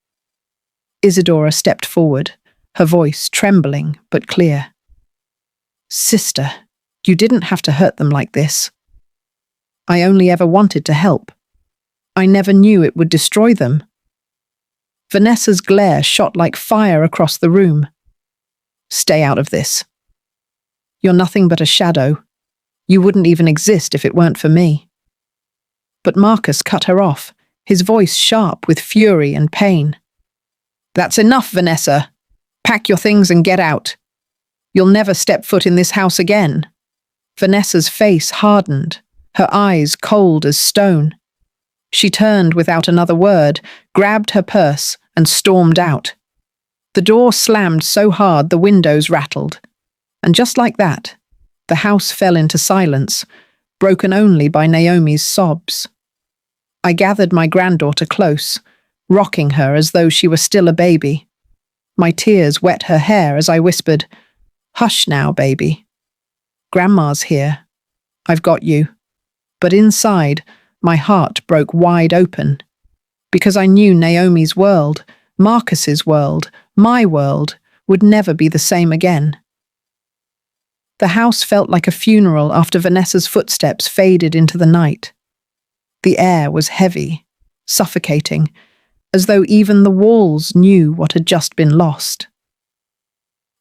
Isadora stepped forward, her voice trembling but clear. Sister, you didn't have to hurt them like this. I only ever wanted to help. I never knew it would destroy them. Vanessa's glare shot like fire across the room. Stay out of this. You're nothing but a shadow. You wouldn't even exist if it weren't for me. But Marcus cut her off, his voice sharp with fury and pain. That's enough, Vanessa. Pack your things and get out. You'll never step foot in this house again. Vanessa's face hardened, her eyes cold as stone. She turned without another word, grabbed her purse, and stormed out. The door slammed so hard the windows rattled. And just like that, the house fell into silence, broken only by Naomi's sobs. I gathered my granddaughter close, rocking her as though she were still a baby. My tears wet her hair as I whispered, Hush now, baby. Grandma's here. I've got you. But inside, my heart broke wide open. Because I knew Naomi's world, Marcus's world, my world, would never be the same again. The house felt like a funeral after Vanessa's footsteps faded into the night. The air was heavy, suffocating, as though even the walls knew what had just been lost.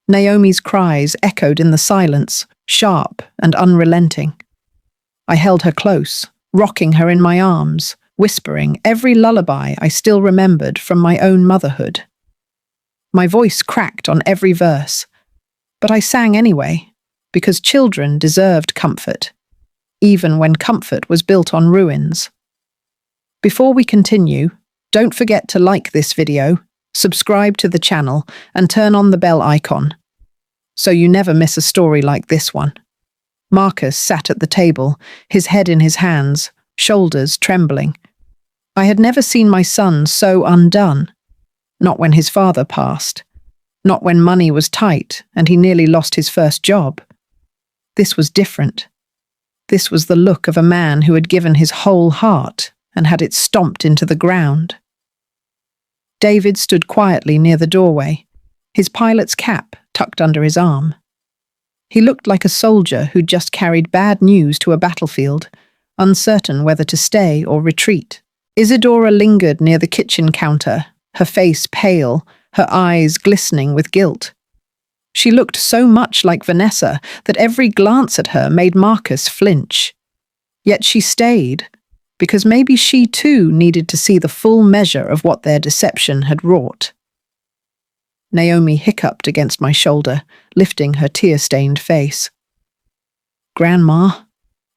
Naomi's cries echoed in the silence, sharp and unrelenting. I held her close, rocking her in my arms, whispering every lullaby I still remembered from my own motherhood. My voice cracked on every verse, but I sang anyway, because children deserved comfort, even when comfort was built on ruins. Before we continue, don't forget to like this video, subscribe to the channel, and turn on the bell icon, so you never miss a story like this one. Marcus sat at the table, his head in his hands, shoulders trembling. I had never seen my son so undone, not when his father passed, not when money was tight and he nearly lost his first job. This was different. This was the look of a man who had given his whole heart and had it stomped into the ground. David stood quietly near the doorway, his pilot's cap tucked under his arm. He looked like a soldier who'd just carried bad news to a battlefield, uncertain whether to stay or retreat. Isadora lingered near the kitchen counter, her face pale, her eyes glistening with guilt. She looked so much like Vanessa that every glance at her made Marcus flinch. Yet she stayed, because maybe she too needed to see the full measure of what their deception had wrought. Naomi hiccuped against my shoulder, lifting her tear-stained face. "Grandma,"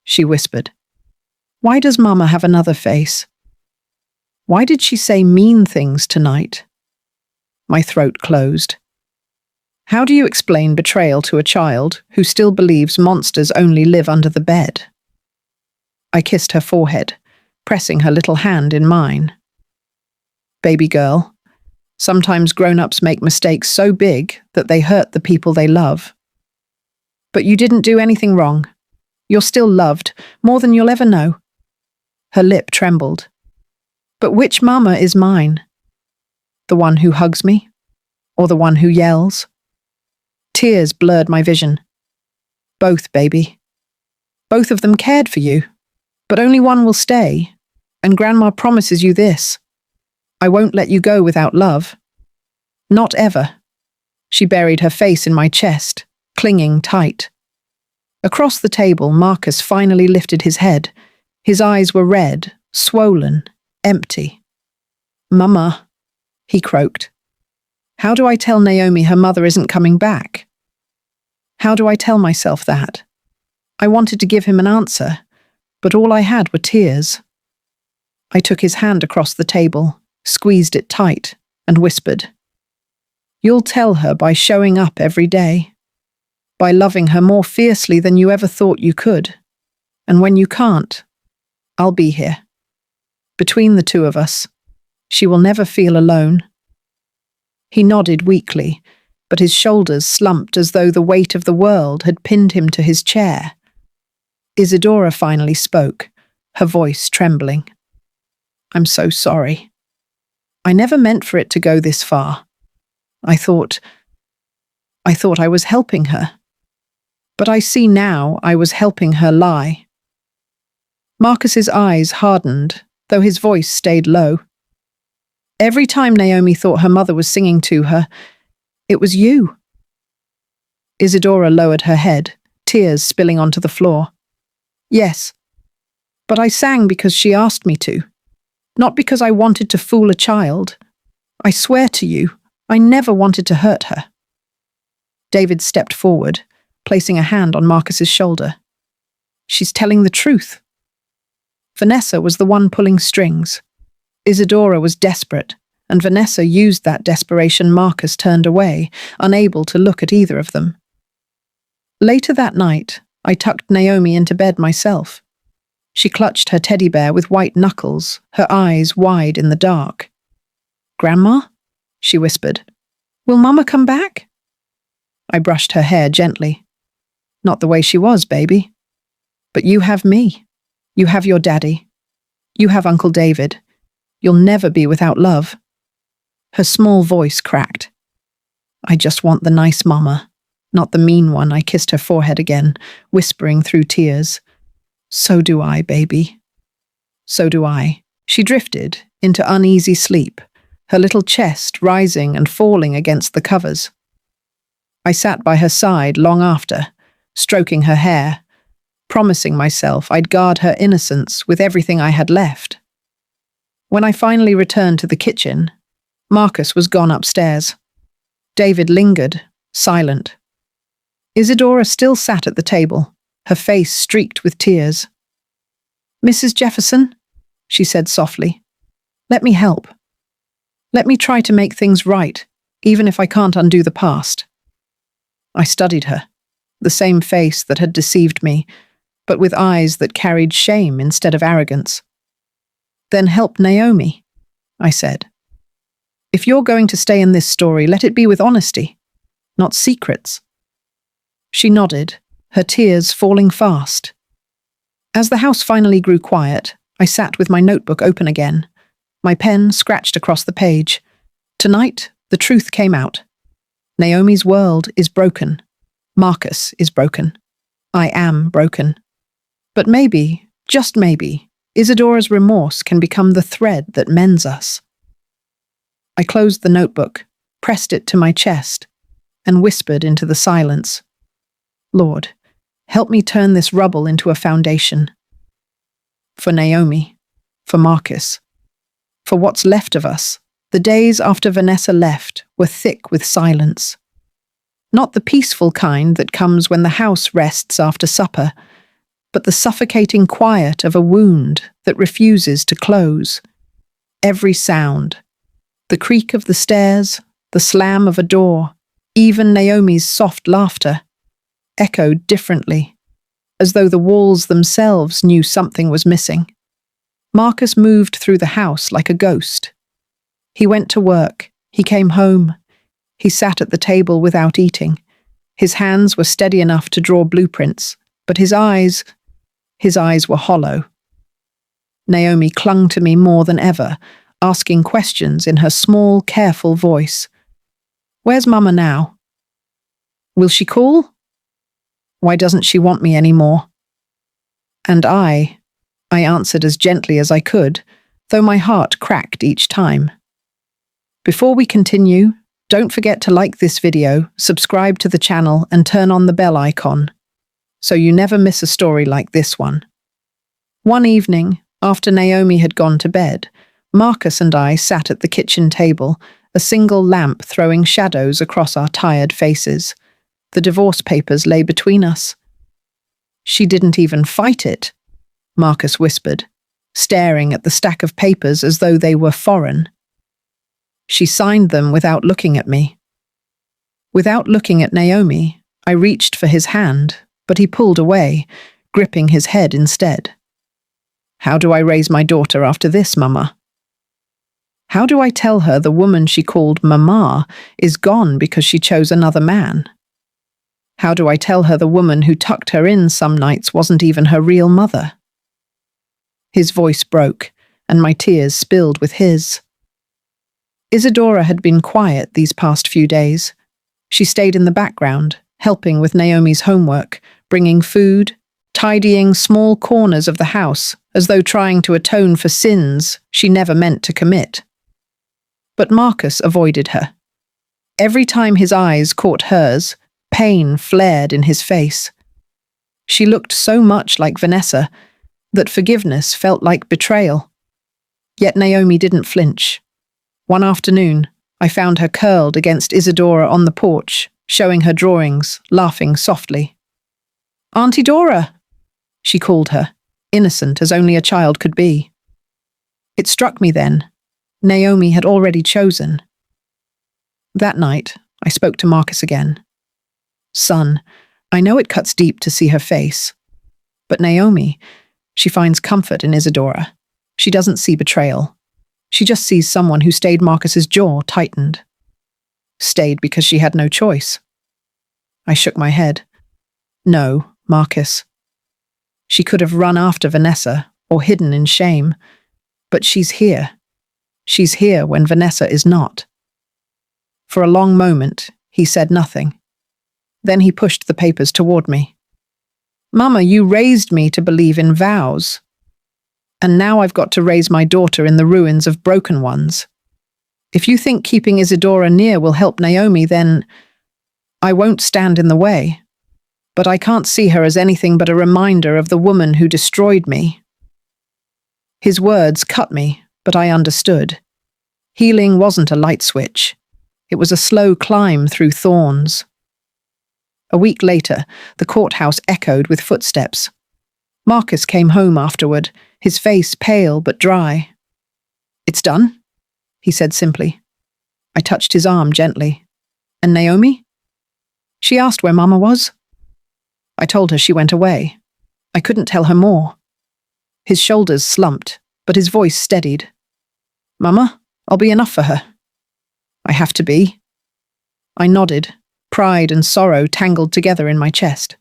she whispered, "why does Mama have another face? Why did she say mean things tonight?" My throat closed. How do you explain betrayal to a child who still believes monsters only live under the bed? I kissed her forehead, pressing her little hand in mine. "Baby girl, sometimes grown-ups make mistakes so big that they hurt the people they love. But you didn't do anything wrong. You're still loved, more than you'll ever know." Her lip trembled. "But which Mama is mine? The one who hugs me? Or the one who yells?" Tears blurred my vision. "Both, baby. Both of them cared for you, but only one will stay, and Grandma promises you this. I won't let you go without love. Not ever." She buried her face in my chest, clinging tight. Across the table, Marcus finally lifted his head. His eyes were red, swollen, empty. "Mama," he croaked. "How do I tell Naomi her mother isn't coming back? How do I tell myself that?" I wanted to give him an answer, but all I had were tears. I took his hand across the table, squeezed it tight, and whispered, "You'll tell her by showing up every day, by loving her more fiercely than you ever thought you could. And when you can't, I'll be here. Between the two of us, she will never feel alone." He nodded weakly, but his shoulders slumped as though the weight of the world had pinned him to his chair. Isadora finally spoke, her voice trembling. "I'm so sorry. I never meant for it to go this far. I thought I was helping her. But I see now I was helping her lie." Marcus's eyes hardened, though his voice stayed low. "Every time Naomi thought her mother was singing to her, it was you." Isadora lowered her head, tears spilling onto the floor. "Yes, but I sang because she asked me to, not because I wanted to fool a child. I swear to you, I never wanted to hurt her." David stepped forward, placing a hand on Marcus's shoulder. "She's telling the truth." Vanessa was the one pulling strings. Isadora was desperate, and Vanessa used that desperation. Marcus turned away, unable to look at either of them. Later that night, I tucked Naomi into bed myself. She clutched her teddy bear with white knuckles, her eyes wide in the dark. "Grandma?" she whispered. "Will Mama come back?" I brushed her hair gently. "Not the way she was, baby. But you have me. You have your daddy. You have Uncle David. You'll never be without love." Her small voice cracked. "I just want the nice Mama, not the mean one." I kissed her forehead again, whispering through tears. "So do I, baby. So do I." She drifted into uneasy sleep, her little chest rising and falling against the covers. I sat by her side long after, stroking her hair, promising myself I'd guard her innocence with everything I had left. When I finally returned to the kitchen, Marcus was gone upstairs. David lingered, silent. Isadora still sat at the table, her face streaked with tears. "Mrs. Jefferson," she said softly, "let me help. Let me try to make things right, even if I can't undo the past." I studied her, the same face that had deceived me, but with eyes that carried shame instead of arrogance. "Then help Naomi," I said. "If you're going to stay in this story, let it be with honesty, not secrets." She nodded, her tears falling fast. As the house finally grew quiet, I sat with my notebook open again, my pen scratched across the page. Tonight, the truth came out. Naomi's world is broken. Marcus is broken. I am broken. But maybe, just maybe, Isadora's remorse can become the thread that mends us. I closed the notebook, pressed it to my chest, and whispered into the silence, "Lord, help me turn this rubble into a foundation. For Naomi. For Marcus. For what's left of us. The days after Vanessa left were thick with silence. Not the peaceful kind that comes when the house rests after supper, but the suffocating quiet of a wound that refuses to close. Every sound, the creak of the stairs, the slam of a door, even Naomi's soft laughter, echoed differently, as though the walls themselves knew something was missing. Marcus moved through the house like a ghost. He went to work, he came home, he sat at the table without eating. His hands were steady enough to draw blueprints, but his eyes were hollow. Naomi clung to me more than ever, asking questions in her small, careful voice. Where's Mama now? Will she call? Why doesn't she want me anymore? And I answered as gently as I could, though my heart cracked each time. Before we continue, don't forget to like this video, subscribe to the channel, and turn on the bell icon, so you never miss a story like this one. One evening, after Naomi had gone to bed, Marcus and I sat at the kitchen table, a single lamp throwing shadows across our tired faces. The divorce papers lay between us. She didn't even fight it, Marcus whispered, staring at the stack of papers as though they were foreign. She signed them without looking at me. Without looking at Naomi, I reached for his hand, but he pulled away, gripping his head instead. How do I raise my daughter after this, Mama? How do I tell her the woman she called Mama is gone because she chose another man? How do I tell her the woman who tucked her in some nights wasn't even her real mother? His voice broke, and my tears spilled with his. Isadora had been quiet these past few days. She stayed in the background, helping with Naomi's homework, bringing food, tidying small corners of the house, as though trying to atone for sins she never meant to commit. But Marcus avoided her. Every time his eyes caught hers, pain flared in his face. She looked so much like Vanessa that forgiveness felt like betrayal. Yet Naomi didn't flinch. One afternoon, I found her curled against Isadora on the porch, showing her drawings, laughing softly. "Auntie Dora," she called her, innocent as only a child could be. It struck me then. Naomi had already chosen. That night, I spoke to Marcus again. "Son, I know it cuts deep to see her face, but Naomi, she finds comfort in Isadora. She doesn't see betrayal. She just sees someone who stayed." Marcus's jaw tightened. Stayed because she had no choice. I shook my head. No, Marcus. She could have run after Vanessa or hidden in shame, but she's here. She's here when Vanessa is not. For a long moment, he said nothing. Then he pushed the papers toward me. "Mama, you raised me to believe in vows. And now I've got to raise my daughter in the ruins of broken ones. If you think keeping Isadora near will help Naomi, then I won't stand in the way. But I can't see her as anything but a reminder of the woman who destroyed me." His words cut me, but I understood. Healing wasn't a light switch. It was a slow climb through thorns. A week later, the courthouse echoed with footsteps. Marcus came home afterward, his face pale but dry. "It's done," he said simply. I touched his arm gently. "And Naomi?" She asked where Mama was. I told her she went away. I couldn't tell her more. His shoulders slumped, but his voice steadied. "Mama, I'll be enough for her." "I have to be." I nodded, pride and sorrow tangled together in my chest.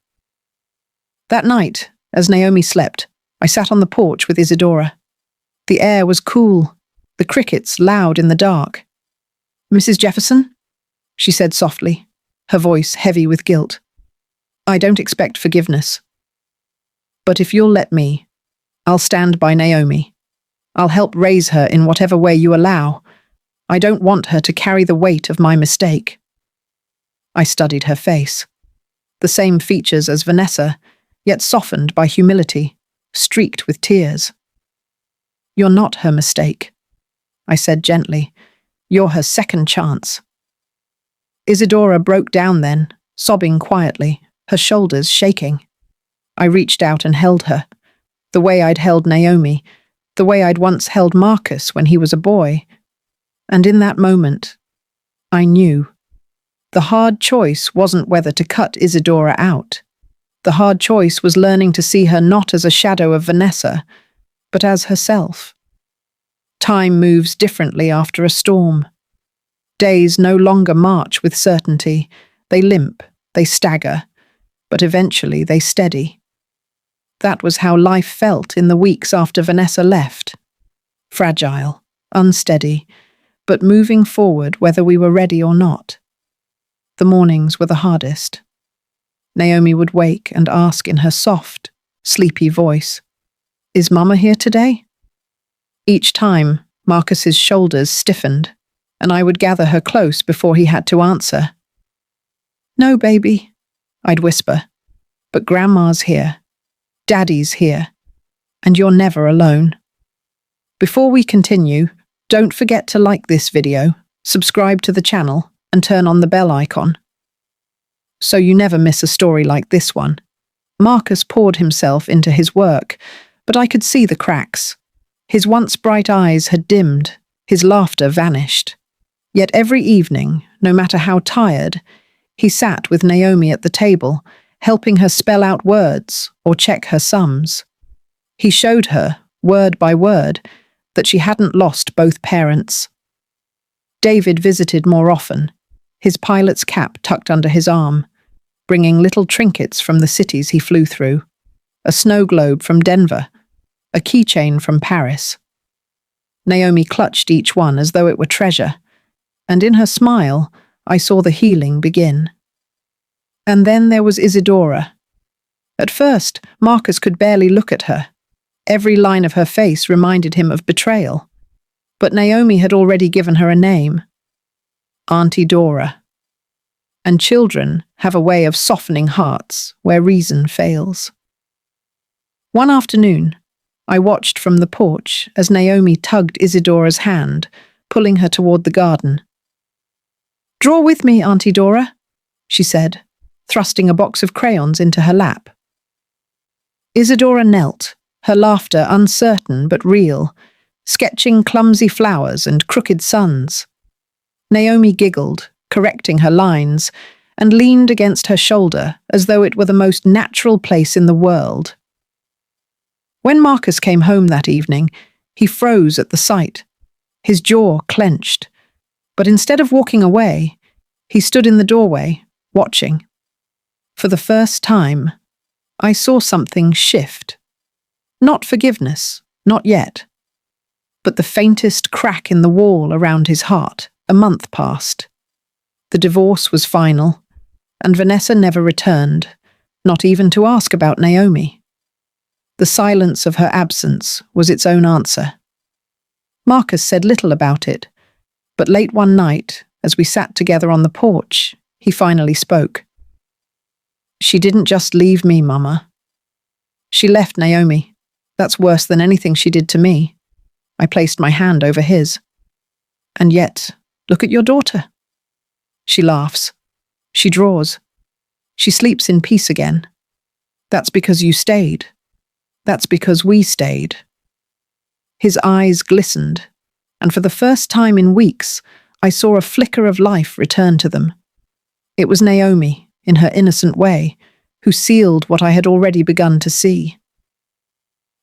That night, as Naomi slept, I sat on the porch with Isadora. The air was cool, the crickets loud in the dark. "Mrs. Jefferson?" she said softly, her voice heavy with guilt. "I don't expect forgiveness. But if you'll let me, I'll stand by Naomi. I'll help raise her in whatever way you allow. I don't want her to carry the weight of my mistake." I studied her face. The same features as Vanessa, yet softened by humility, streaked with tears. You're not her mistake, I said gently. You're her second chance. Isadora broke down then, sobbing quietly, her shoulders shaking. I reached out and held her, the way I'd held Naomi, the way I'd once held Marcus when he was a boy. And in that moment, I knew. The hard choice wasn't whether to cut Isadora out. The hard choice was learning to see her not as a shadow of Vanessa, but as herself. Time moves differently after a storm. Days no longer march with certainty. They limp, they stagger, but eventually they steady. That was how life felt in the weeks after Vanessa left. Fragile, unsteady, but moving forward whether we were ready or not. The mornings were the hardest. Naomi would wake and ask in her soft, sleepy voice, "Is Mama here today?" Each time, Marcus's shoulders stiffened, and I would gather her close before he had to answer. "No, baby," I'd whisper, "but Grandma's here, Daddy's here, and you're never alone." Before we continue, don't forget to like this video, subscribe to the channel, and turn on the bell icon, so you never miss a story like this one. Marcus poured himself into his work, but I could see the cracks. His once bright eyes had dimmed, his laughter vanished. Yet every evening, no matter how tired, he sat with Naomi at the table, helping her spell out words or check her sums. He showed her, word by word, that she hadn't lost both parents. David visited more often, his pilot's cap tucked under his arm, bringing little trinkets from the cities he flew through, a snow globe from Denver, a keychain from Paris. Naomi clutched each one as though it were treasure, and in her smile I saw the healing begin. And then there was Isadora. At first, Marcus could barely look at her. Every line of her face reminded him of betrayal. But Naomi had already given her a name, Auntie Dora. And children have a way of softening hearts where reason fails. One afternoon, I watched from the porch as Naomi tugged Isadora's hand, pulling her toward the garden. "Draw with me, Auntie Dora," she said, thrusting a box of crayons into her lap. Isadora knelt, her laughter uncertain but real, sketching clumsy flowers and crooked suns. Naomi giggled, correcting her lines, and leaned against her shoulder as though it were the most natural place in the world. When Marcus came home that evening, he froze at the sight. His jaw clenched. But instead of walking away, he stood in the doorway, watching. For the first time, I saw something shift. Not forgiveness, not yet. But the faintest crack in the wall around his heart. A month passed. The divorce was final, and Vanessa never returned, not even to ask about Naomi. The silence of her absence was its own answer. Marcus said little about it, but late one night, as we sat together on the porch, he finally spoke. "She didn't just leave me, Mama. She left Naomi. That's worse than anything she did to me." I placed my hand over his. "And yet, look at your daughter. She laughs. She draws. She sleeps in peace again. That's because you stayed. That's because we stayed." His eyes glistened, and for the first time in weeks, I saw a flicker of life return to them. It was Naomi, in her innocent way, who sealed what I had already begun to see.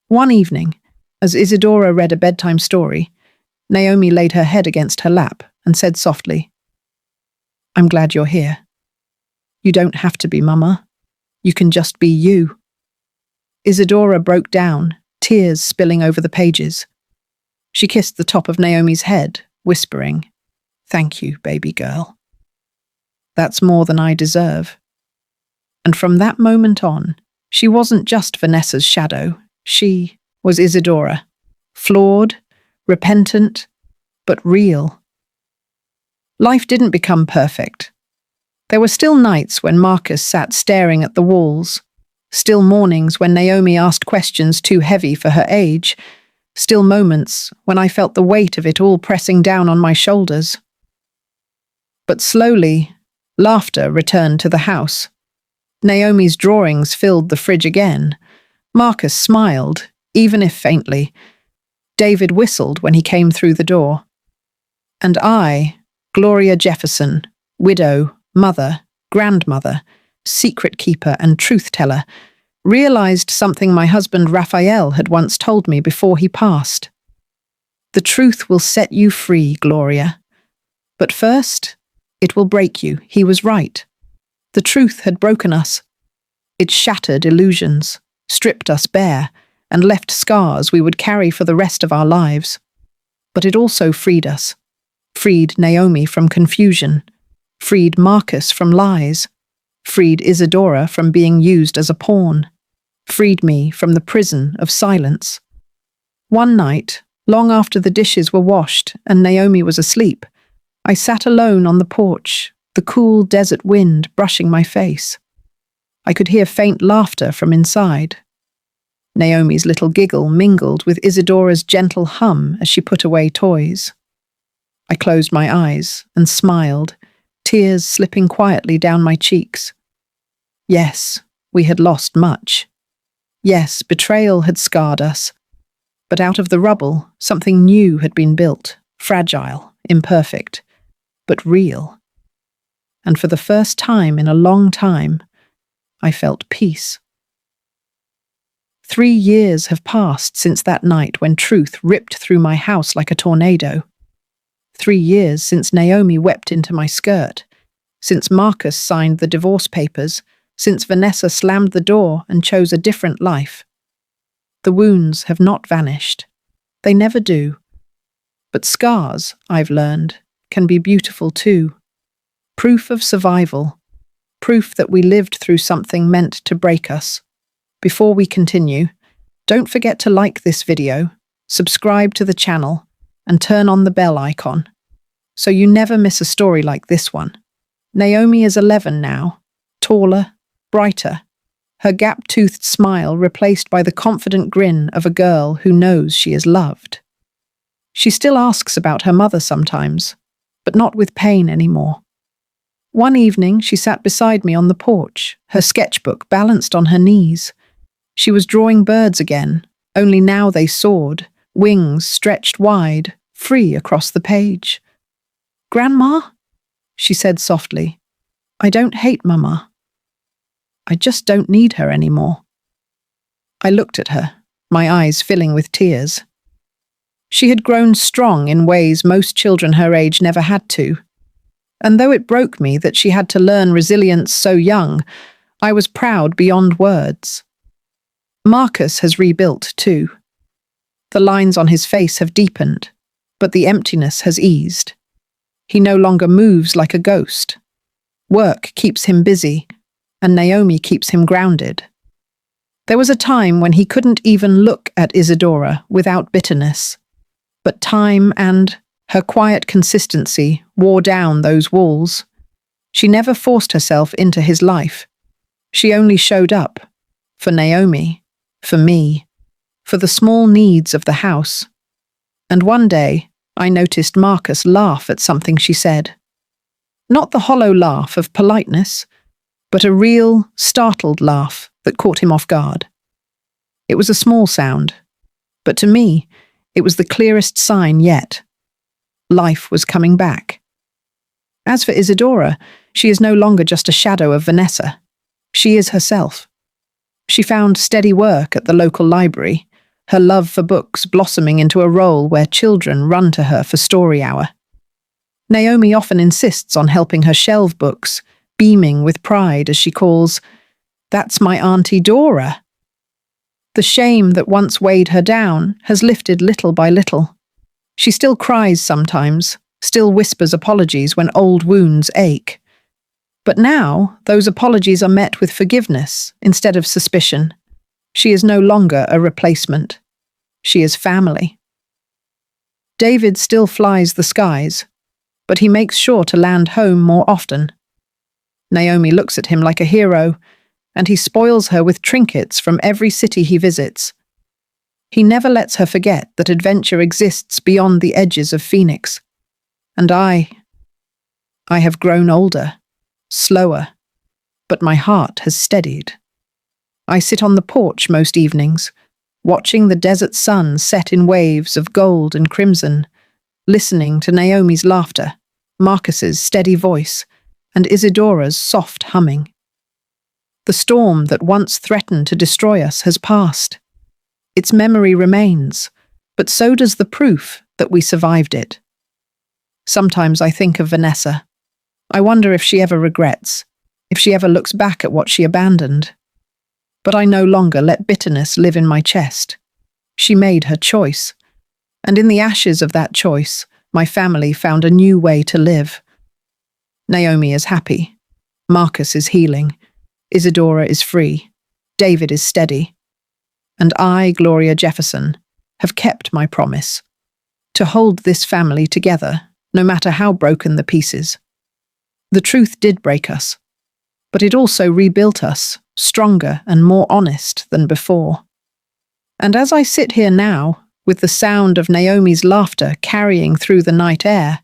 One evening, as Isadora read a bedtime story, Naomi laid her head against her lap and said softly, "I'm glad you're here. You don't have to be Mama. You can just be you." Isadora broke down, tears spilling over the pages. She kissed the top of Naomi's head, whispering, "Thank you, baby girl. That's more than I deserve." And from that moment on, she wasn't just Vanessa's shadow. She was Isadora, flawed, repentant, but real. Life didn't become perfect. There were still nights when Marcus sat staring at the walls, still mornings when Naomi asked questions too heavy for her age, still moments when I felt the weight of it all pressing down on my shoulders. But slowly, laughter returned to the house. Naomi's drawings filled the fridge again. Marcus smiled, even if faintly. David whistled when he came through the door. And I, Gloria Jefferson, widow, mother, grandmother, secret keeper and truth-teller, realized something my husband Raphael had once told me before he passed. The truth will set you free, Gloria. But first, it will break you. He was right. The truth had broken us. It shattered illusions, stripped us bare, and left scars we would carry for the rest of our lives. But it also freed us. Freed Naomi from confusion. Freed Marcus from lies. Freed Isadora from being used as a pawn. Freed me from the prison of silence. One night, long after the dishes were washed and Naomi was asleep, I sat alone on the porch, the cool desert wind brushing my face. I could hear faint laughter from inside. Naomi's little giggle mingled with Isadora's gentle hum as she put away toys. I closed my eyes and smiled, tears slipping quietly down my cheeks. Yes, we had lost much. Yes, betrayal had scarred us. But out of the rubble, something new had been built, fragile, imperfect, but real. And for the first time in a long time, I felt peace. 3 years have passed since that night when truth ripped through my house like a tornado. 3 years since Naomi wept into my skirt, since Marcus signed the divorce papers, since Vanessa slammed the door and chose a different life. The wounds have not vanished. They never do. But scars, I've learned, can be beautiful too. Proof of survival. Proof that we lived through something meant to break us. Before we continue, don't forget to like this video, subscribe to the channel, and turn on the bell icon, so you never miss a story like this one. Naomi is 11 now, taller, brighter, her gap-toothed smile replaced by the confident grin of a girl who knows she is loved. She still asks about her mother sometimes, but not with pain anymore. One evening, she sat beside me on the porch, her sketchbook balanced on her knees. She was drawing birds again, only now they soared, wings stretched wide, free across the page. "Grandma?" she said softly. "I don't hate Mama. I just don't need her anymore." I looked at her, my eyes filling with tears. She had grown strong in ways most children her age never had to. And though it broke me that she had to learn resilience so young, I was proud beyond words. Marcus has rebuilt too. The lines on his face have deepened, but the emptiness has eased. He no longer moves like a ghost. Work keeps him busy, and Naomi keeps him grounded. There was a time when he couldn't even look at Isadora without bitterness, but time and her quiet consistency wore down those walls. She never forced herself into his life. She only showed up, for Naomi, for me, for the small needs of the house. And one day, I noticed Marcus laugh at something she said. Not the hollow laugh of politeness, but a real, startled laugh that caught him off guard. It was a small sound, but to me, it was the clearest sign yet. Life was coming back. As for Isadora, she is no longer just a shadow of Vanessa. She is herself. She found steady work at the local library, her love for books blossoming into a role where children run to her for story hour. Naomi often insists on helping her shelve books, beaming with pride as she calls, "That's my Auntie Dora." The shame that once weighed her down has lifted little by little. She still cries sometimes, still whispers apologies when old wounds ache. But now, those apologies are met with forgiveness instead of suspicion. She is no longer a replacement. She is family. David still flies the skies, but he makes sure to land home more often. Naomi looks at him like a hero, and he spoils her with trinkets from every city he visits. He never lets her forget that adventure exists beyond the edges of Phoenix. And I have grown older, slower, but my heart has steadied. I sit on the porch most evenings, watching the desert sun set in waves of gold and crimson, listening to Naomi's laughter, Marcus's steady voice, and Isidora's soft humming. The storm that once threatened to destroy us has passed. Its memory remains, but so does the proof that we survived it. Sometimes I think of Vanessa. I wonder if she ever regrets, if she ever looks back at what she abandoned. But I no longer let bitterness live in my chest. She made her choice, and in the ashes of that choice, my family found a new way to live. Naomi is happy. Marcus is healing. Isidora is free. David is steady. And I, Gloria Jefferson, have kept my promise to hold this family together, no matter how broken the pieces. The truth did break us, but it also rebuilt us, stronger and more honest than before. And as I sit here now, with the sound of Naomi's laughter carrying through the night air,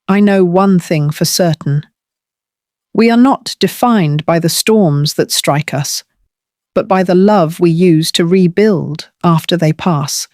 I know one thing for certain. We are not defined by the storms that strike us, but by the love we use to rebuild after they pass.